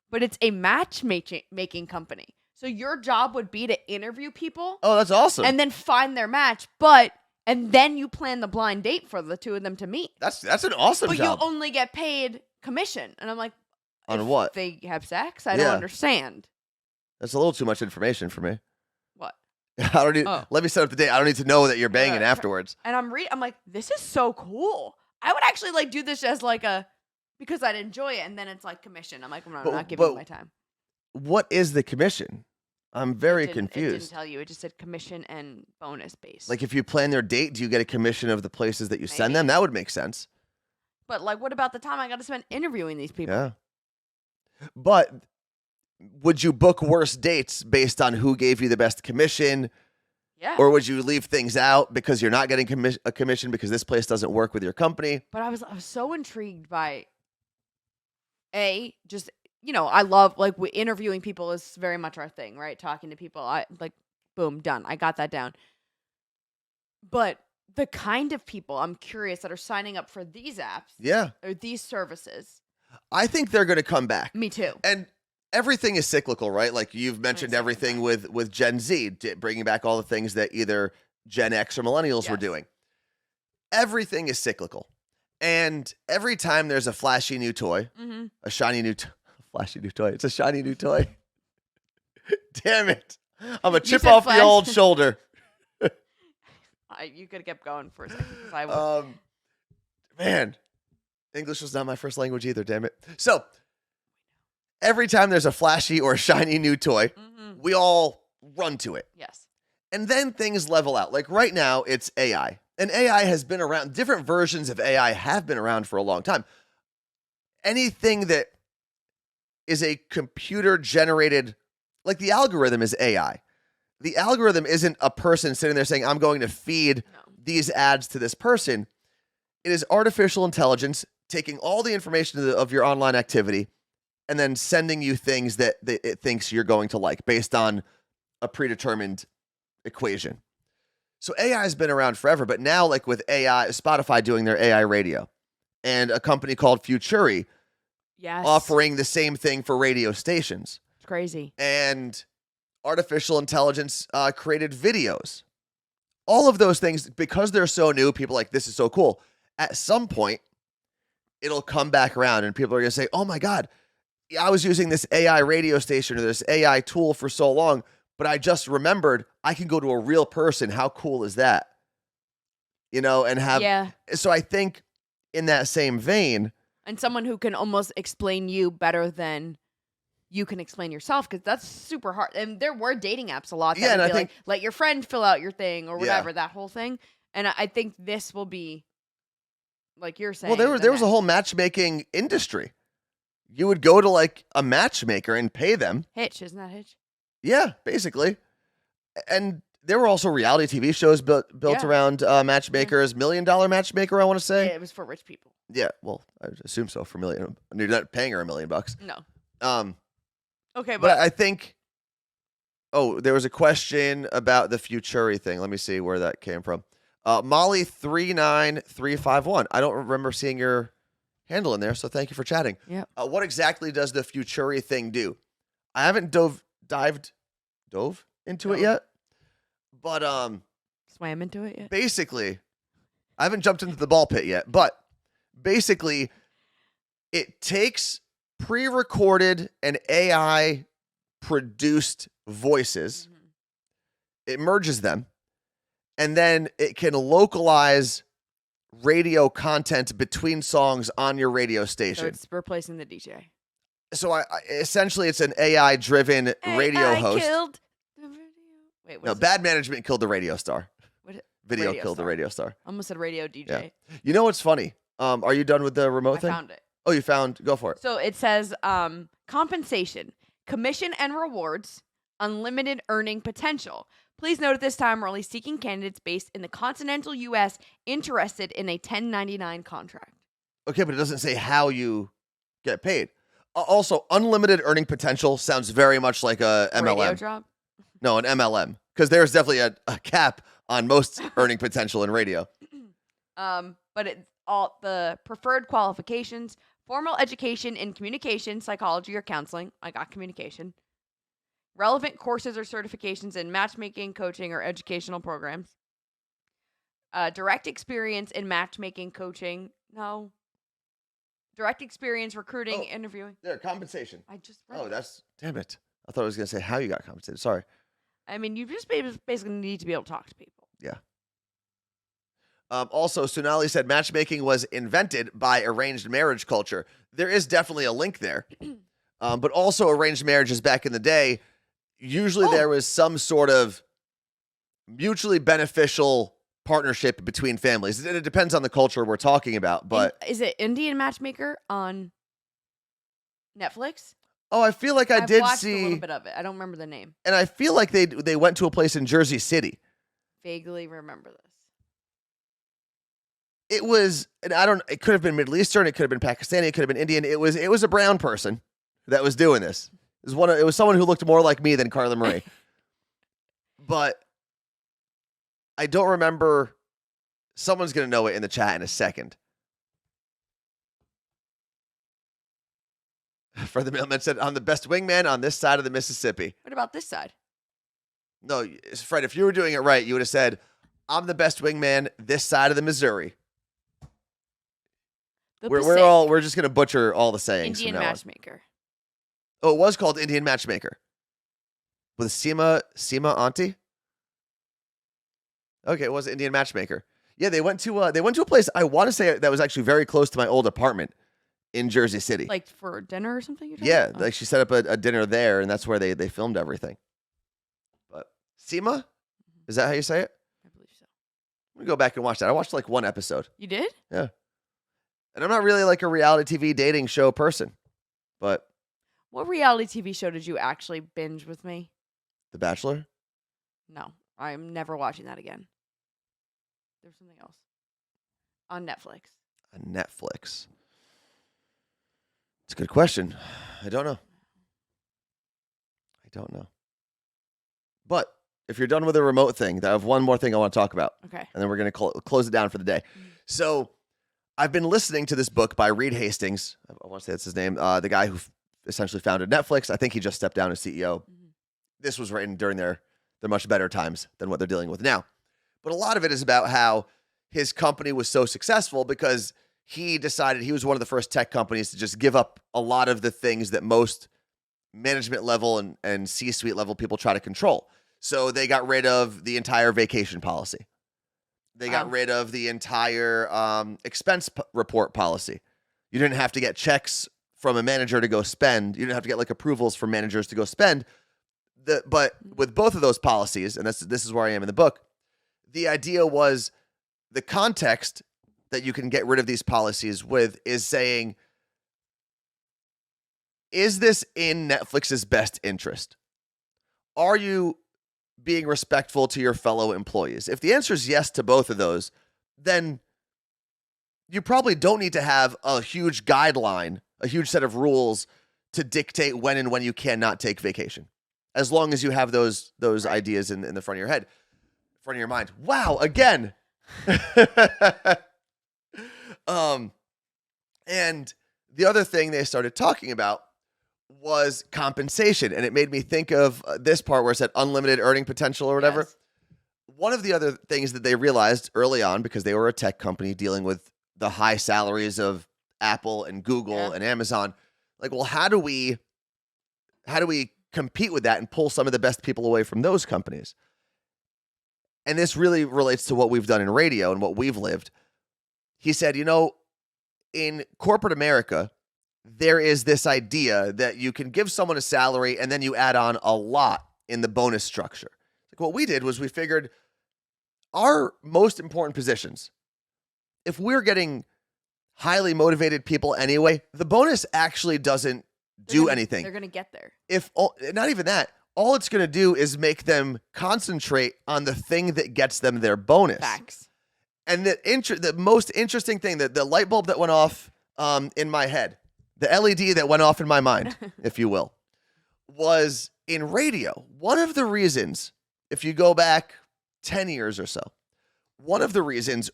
but it's a matchmaking company. So your job would be to interview people Oh, that's awesome. and then find their match, and then you plan the blind date for the two of them to meet. that's an awesome But job. you only get paid commission. And I'm like, On if what? They have sex? I Yeah. don't understand. That's a little too much information for me. What? I don't need. Oh. Let me set up the date. I don't need to know that you're banging Yeah. afterwards. And I'm like, this is so cool. I would actually like do this as like because I'd enjoy it, and then it's like commission. I'm like, I'm not giving you my time. What is the commission? I'm very It didn't confused. tell you. It just said commission and bonus based. Like, if you plan their date, do you get a commission of the places that you send Maybe. them? That would make sense. but like, what about the time I got to spend interviewing these people? Yeah. But would you book worse dates based on who gave you the best commission? Yeah. Or would you leave things out because you're not getting a commission because this place doesn't work with your company? But I was so intrigued by just I love like interviewing people is very much our thing, right? Talking to people, I like boom, done. I got that down. But the kind of people I'm curious that are signing up for these apps Yeah. or these services. I think they're going to come back. Me too. And everything is cyclical, right? Like you've mentioned It's everything with Gen Z, bringing back all the things that either Gen X or millennials were Yes. doing. Everything is cyclical. And every time there's a flashy new toy, Mm-hmm. a shiny new flashy new toy. It's a shiny new toy. Damn it. I'm a chip said off the flash- old shoulder. You could have kept going for a second. 'Cause I would. Man, English was not my first language either, damn it. So Every time there's a flashy or shiny new toy, we all run to it. Yes. And then things level out. Like right now, it's AI. And AI has been around, different versions of AI have been around for a long time. Anything that is a computer generated, like the algorithm is AI. The algorithm isn't a person sitting there saying, I'm going to feed these ads to this person. It is artificial intelligence taking all the information of your online activity and then sending you things that it thinks you're going to like based on a predetermined equation. So AI has been around forever, but now like with AI, Spotify doing their AI radio and a company called Futuri offering the same thing for radio stations. It's crazy. And artificial intelligence created videos. All of those things, because they're so new, people are like, this is so cool. At some point, it'll come back around and people are going to say, oh my God, I was using this AI radio station or this AI tool for so long, but I just remembered I can go to a real person. How cool is that? You know, and have, so I think in that same vein. And someone who can almost explain you better than you can explain yourself, because that's super hard. And there were dating apps a lot that would be like, let your friend fill out your thing or whatever, that whole thing. And I think this will be, like you're saying. Well, there was a whole matchmaking industry. You would go to like a matchmaker and pay them. Hitch, isn't that Hitch? Yeah, basically. And there were also reality TV shows built around matchmakers. $1 Million Matchmaker, I want to say. Yeah, it was for rich people. Yeah, well, I assume so. For $1 million, you're not paying her $1 million. No. Okay, but I think. Oh, there was a question about the Futuri thing. Let me see where that came from. Molly 39351. I don't remember seeing your handle in there, so thank you for chatting. Yeah. What exactly does the Futuri thing do? I haven't dived into it yet, but swam into it yet. Basically, I haven't jumped into the ball pit yet, but basically, it takes pre-recorded and AI produced voices, it merges them, and then it can localize radio content between songs on your radio station. So it's replacing the DJ. So I essentially it's an AI-driven radio host. Killed the radio. Wait, no, bad management killed the radio star. Video radio killed star. the radio star. Almost said radio DJ. Yeah. You know what's funny? Are you done with the remote thing? I found it. Oh, you found? Go for it. So it says compensation, commission and rewards, unlimited earning potential. Please note at this time we're only seeking candidates based in the continental U.S. interested in a 1099 contract. Okay, but it doesn't say how you get paid. Also, unlimited earning potential sounds very much like a MLM. Radio job? No, an MLM. Because there's definitely a cap on most earning potential in radio. But the preferred qualifications, formal education in communication, psychology, or counseling. I got communication. Relevant courses or certifications in matchmaking, coaching, or educational programs. Direct experience in matchmaking, coaching. No. Direct experience, recruiting, interviewing. There, compensation. I just read Damn it. I thought I was going to say how you got compensated. Sorry. I mean, you just basically need to be able to talk to people. Yeah. Also, Sunali said matchmaking was invented by arranged marriage culture. There is definitely a link there. But also arranged marriages back in the day, usually there was some sort of mutually beneficial partnership between families. It depends on the culture we're talking about, but is it Indian Matchmaker on Netflix? Oh, I feel like I've watched a little bit of it. I don't remember the name. And I feel like they went to a place in Jersey City. Vaguely remember this. It was, and it could have been Middle Eastern, it could have been Pakistani, it could have been Indian. It was a brown person that was doing this. It was someone who looked more like me than Carla Marie. But I don't remember. Someone's going to know it in the chat in a second. For the mailman said, I'm the best wingman on this side of the Mississippi. What about this side? No, Fred, if you were doing it right, you would have said, I'm the best wingman this side of the Missouri. We're just gonna butcher all the sayings. Indian Matchmaker. Oh, it was called Indian Matchmaker. With Seema Auntie? Okay, it was Indian Matchmaker. Yeah, they went to a place I want to say that was actually very close to my old apartment in Jersey City. Like for dinner or something? You're talking Yeah, about? like she set up a dinner there, and that's where they filmed everything. But Seema, is that how you say it? I believe so. I'm gonna go back and watch that. I watched like one episode. You did? Yeah, and I'm not really like a reality TV dating show person, but What reality TV show did you actually binge with me? The Bachelor. No, I'm never watching that again. There's something else on Netflix. On Netflix. It's a good question. I don't know. But if you're done with the remote thing, I have one more thing I want to talk about. Okay. And then we're going to close it down for the day. So I've been listening to this book by Reed Hastings. I want to say that's his name. The guy who essentially founded Netflix. I think he just stepped down as CEO. This was written during their much better times than what they're dealing with now. But a lot of it is about how his company was so successful because he decided he was one of the first tech companies to just give up a lot of the things that most management level and C-suite level people try to control. So they got rid of the entire vacation policy. They got rid of the entire expense report policy. You didn't have to get checks from a manager to go spend. You didn't have to get like approvals from managers to go spend. But with both of those policies, and this is where I am in the book, the idea was the context that you can get rid of these policies with is saying, is this in Netflix's best interest? Are you being respectful to your fellow employees? If the answer is yes to both of those, then you probably don't need to have a huge guideline, a huge set of rules to dictate when and when you cannot take vacation. As long as you have those ideas in the front of your head, front of your mind. Wow, again. And the other thing they started talking about was compensation. And it made me think of this part where it said unlimited earning potential or whatever. Yes. One of the other things that they realized early on, because they were a tech company dealing with the high salaries of Apple and Google and Amazon, like, well, how do we compete with that and pull some of the best people away from those companies? And this really relates to what we've done in radio and what we've lived. He said, in corporate America, there is this idea that you can give someone a salary and then you add on a lot in the bonus structure. Like what we did was we figured our most important positions, if we're getting highly motivated people anyway, the bonus actually doesn't do anything. They're going to get there. Not even that. All it's going to do is make them concentrate on the thing that gets them their bonus. Facts. And the most interesting thing, the light bulb that went off in my head, the LED that went off in my mind, if you will, was in radio. One of the reasons, if you go back 10 years or so, one of the reasons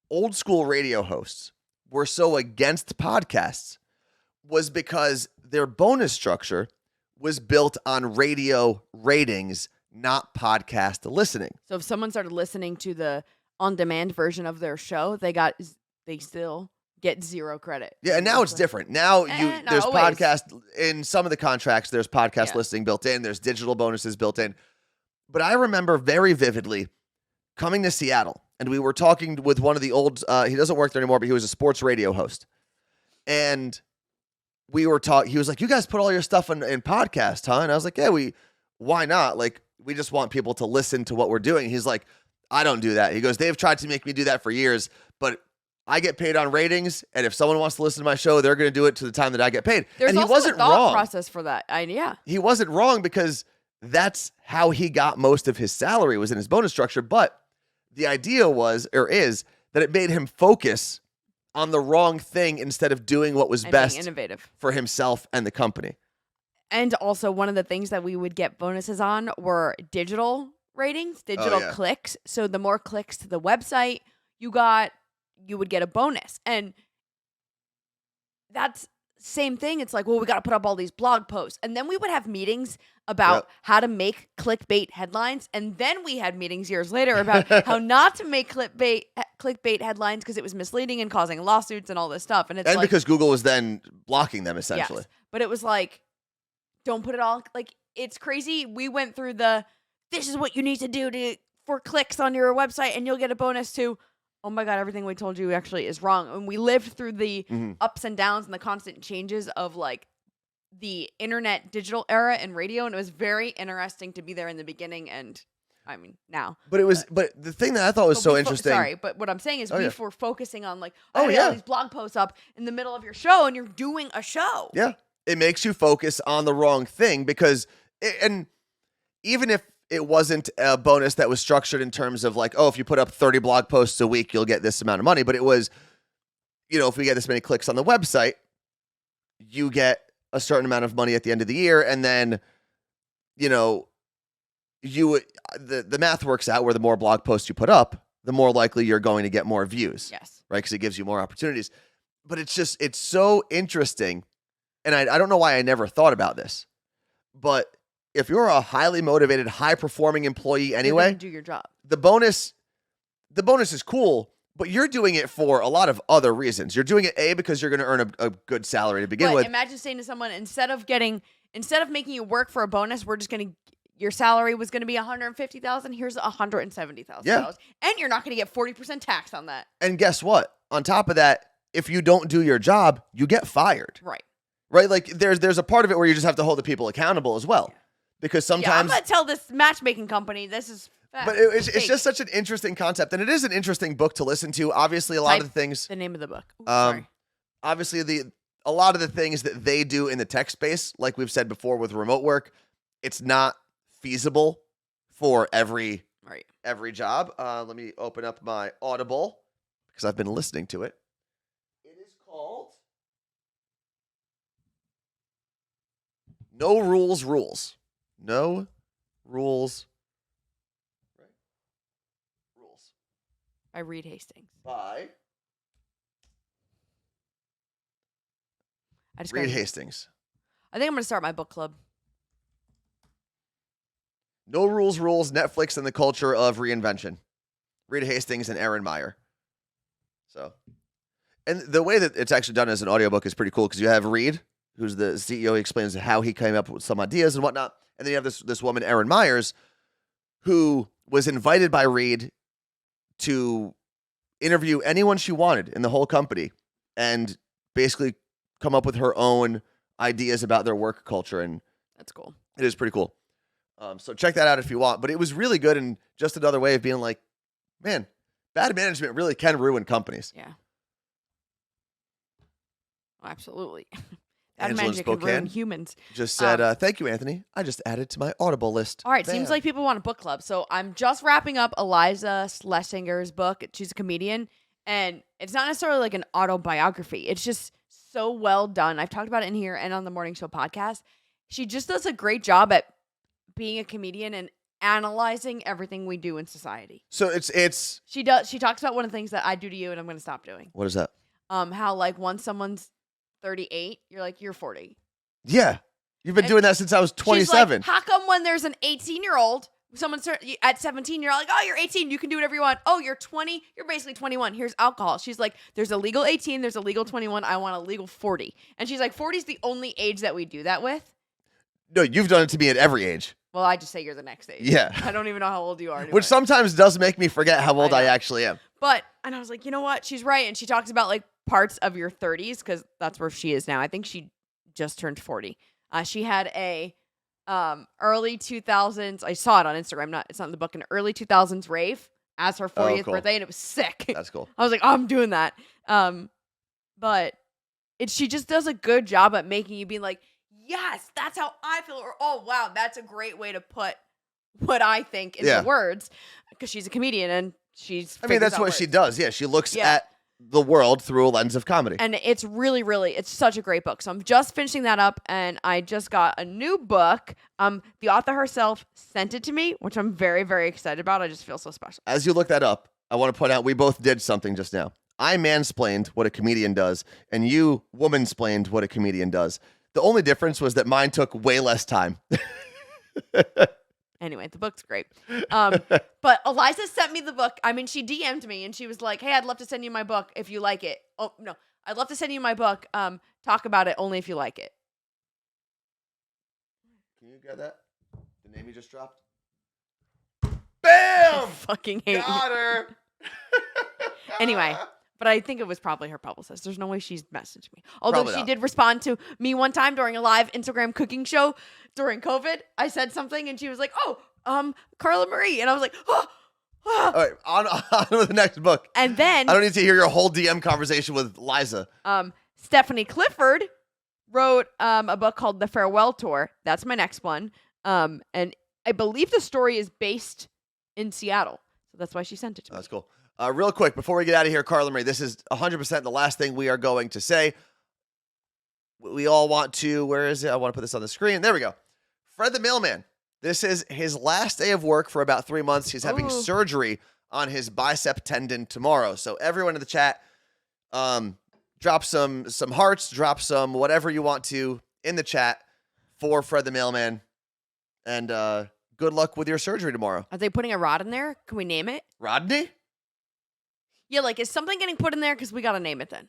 old school radio hosts were so against podcasts was because their bonus structure was built on radio ratings, not podcast listening. So if someone started listening to the on-demand version of their show, they still get zero credit. Yeah, and now it's different. Now there's always. podcast in some of the contracts. There's podcast listening built in. There's digital bonuses built in. But I remember very vividly coming to Seattle, and we were talking with one of the old. He doesn't work there anymore, but he was a sports radio host, and we were talking. He was like, "You guys put all your stuff in podcast, huh?" And I was like, "Yeah, why not? Like, we just want people to listen to what we're doing." He's like, "I don't do that." He goes, "They've tried to make me do that for years, but I get paid on ratings, and if someone wants to listen to my show, they're going to do it to the time that I get paid." There's and he also wasn't a thought wrong. process for that. He wasn't wrong because that's how he got most of his salary was in his bonus structure. But the idea is that it made him focus on the wrong thing instead of doing what was And best being innovative for himself and the company. And also one of the things that we would get bonuses on were digital ratings, digital clicks. So the more clicks to the website you got, you would get a bonus. And that's same thing. It's like, well, we got to put up all these blog posts. And then we would have meetings about how to make clickbait headlines. And then we had meetings years later about how not to make clickbait headlines because it was misleading and causing lawsuits and all this stuff. And it's because Google was then blocking them essentially. Yes, but it was like, don't put it all, like, it's crazy. We went through this is what you need to do for clicks on your website and you'll get a bonus to, oh my God, everything we told you actually is wrong. And we lived through the ups and downs and the constant changes of like the internet digital era and radio. And it was very interesting to be there in the beginning and I mean now. But the thing that I thought was so interesting. Sorry, but what I'm saying is we were focusing on like, Oh, I got yeah. all these blog posts up in the middle of your show and you're doing a show. Yeah. It makes you focus on the wrong thing because, and even if it wasn't a bonus that was structured in terms of like, oh, if you put up 30 blog posts a week, you'll get this amount of money. But it was, you know, if we get this many clicks on the website, you get a certain amount of money at the end of the year. And then, you know, the math works out where the more blog posts you put up, the more likely you're going to get more views. Yes. Right? Because it gives you more opportunities. But it's so interesting. And I don't know why I never thought about this, but if you're a highly motivated, high-performing employee anyway, you're gonna do your job. The bonus is cool, but you're doing it for a lot of other reasons. You're doing it, because you're going to earn a good salary to begin with. Imagine saying to someone, instead of making you work for a bonus, your salary was going to be $150,000. Here's $170,000. Yeah. And you're not going to get 40% tax on that. And guess what? On top of that, if you don't do your job, you get fired. Right. Right? Like there's a part of it where you just have to hold the people accountable as well. Because sometimes I'm going to tell this matchmaking company this is but it's just such an interesting concept, and it is an interesting book to listen to. Obviously, a lot of the things. The name of the book. Ooh, sorry. Obviously, a lot of the things that they do in the tech space, like we've said before with remote work, it's not feasible for every job. Let me open up my Audible because I've been listening to it. It is called No Rules Rules. No Rules. Rules. By Reed Hastings. Reed Hastings. I think I'm going to start my book club. No Rules Rules, Netflix and the Culture of Reinvention. Reed Hastings and Aaron Meyer. So, and the way that it's actually done as an audiobook is pretty cool because you have Reed, who's the CEO. He explains how he came up with some ideas and whatnot. And then you have this woman, Erin Myers, who was invited by Reed to interview anyone she wanted in the whole company and basically come up with her own ideas about their work culture. And that's cool. It is pretty cool. So check that out if you want. But it was really good and just another way of being like, man, bad management really can ruin companies. Yeah. Oh, absolutely. Angela in magic can ruin Spokane humans. just said, thank you, Anthony. I just added to my Audible list. All right, Bam. seems like people want a book club. So I'm just wrapping up Eliza Schlesinger's book. She's a comedian, and it's not necessarily like an autobiography. It's just so well done. I've talked about it in here and on the Morning Show podcast. She just does a great job at being a comedian and analyzing everything we do in society. So it's She talks about one of the things that I do to you, and I'm going to stop doing. What is that? How like once someone's 38, you're like, you're 40. Yeah. You've been doing that since I was 27. She's like, how come when there's an 18-year-old, at 17, you're like, oh, you're 18, you can do whatever you want. Oh, you're 20, you're basically 21. Here's alcohol. She's like, there's a legal 18, there's a legal 21. I want a legal 40. And she's like, 40 is the only age that we do that with. No, you've done it to me at every age. Well, I just say you're the next age. Yeah. I don't even know how old you are. Which sometimes does make me forget how old I actually am. And I was like, you know what? She's right. And she talks about like parts of your 30s because that's where she is now. I think she just turned 40. She had a early 2000s. I saw it on Instagram. It's not in the book. An early 2000s rave as her 40th birthday, and it was sick. That's cool. I was like, oh, I'm doing that. But she just does a good job at making you be like, yes, that's how I feel. Or, oh, wow, that's a great way to put what I think into words. Because she's a comedian and that's what she does. Yeah, she looks at the world through a lens of comedy. And it's really, really, it's such a great book. So I'm just finishing that up, and I just got a new book. The author herself sent it to me, which I'm very, very excited about. I just feel so special. As you look that up, I want to point out we both did something just now. I mansplained what a comedian does, and you womansplained what a comedian does. The only difference was that mine took way less time. Anyway, the book's great. But Eliza sent me the book. I mean, she DM'd me and she was like, hey, I'd love to send you my book if you like it. Oh, no. I'd love to send you my book. Talk about it only if you like it. Can you get that? The name you just dropped? Bam! I fucking hate Got her! Anyway, but I think it was probably her publicist. There's no way she's messaged me. Although Probably she not. did respond to me one time during a live Instagram cooking show during COVID. I said something and she was like, "Oh, Carla Marie," and I was like, "Oh." All right, on with the next book. And then I don't need to hear your whole DM conversation with Liza. Stephanie Clifford wrote a book called The Farewell Tour. That's my next one. And I believe the story is based in Seattle. So that's why she sent it to me. That's cool. Real quick, before we get out of here, Carla Marie, this is 100% the last thing we are going to say. We all want to, where is it? I want to put this on the screen. There we go. Fred the Mailman. This is his last day of work for about 3 months. He's having surgery on his bicep tendon tomorrow. So everyone in the chat, drop some hearts, drop some whatever you want to in the chat for Fred the Mailman. And good luck with your surgery tomorrow. Are they putting a rod in there? Can we name it? Rodney? Yeah, like, is something getting put in there? Because we got to name it then.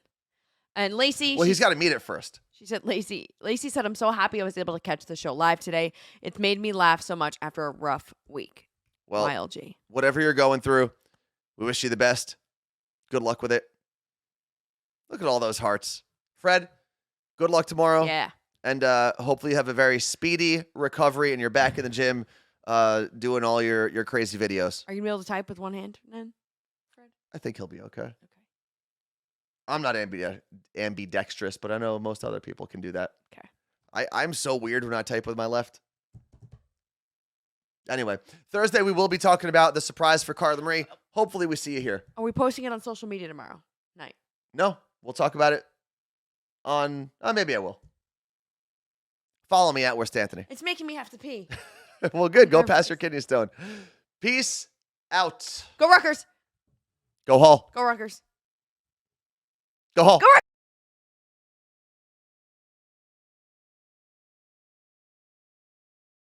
And Lacey. Well, he's got to meet it first. She said, Lacey said, "I'm so happy I was able to catch the show live today. It's made me laugh so much after a rough week." Well, YLG. Whatever you're going through, we wish you the best. Good luck with it. Look at all those hearts. Fred, good luck tomorrow. Yeah. And hopefully you have a very speedy recovery and you're back in the gym doing all your crazy videos. Are you going to be able to type with one hand then, Fred? I think he'll be okay. Okay. I'm not ambidextrous, but I know most other people can do that. Okay. I'm so weird when I type with my left. Anyway, Thursday we will be talking about the surprise for Carla Marie. Hopefully we see you here. Are we posting it on social media tomorrow night? No, we'll talk about it on, maybe I will. Follow me at Worst Anthony. It's making me have to pee. Well, good. Go past your kidney stone. Peace out. Go Rutgers. Go Hall. Go Rutgers. Go Hall. Go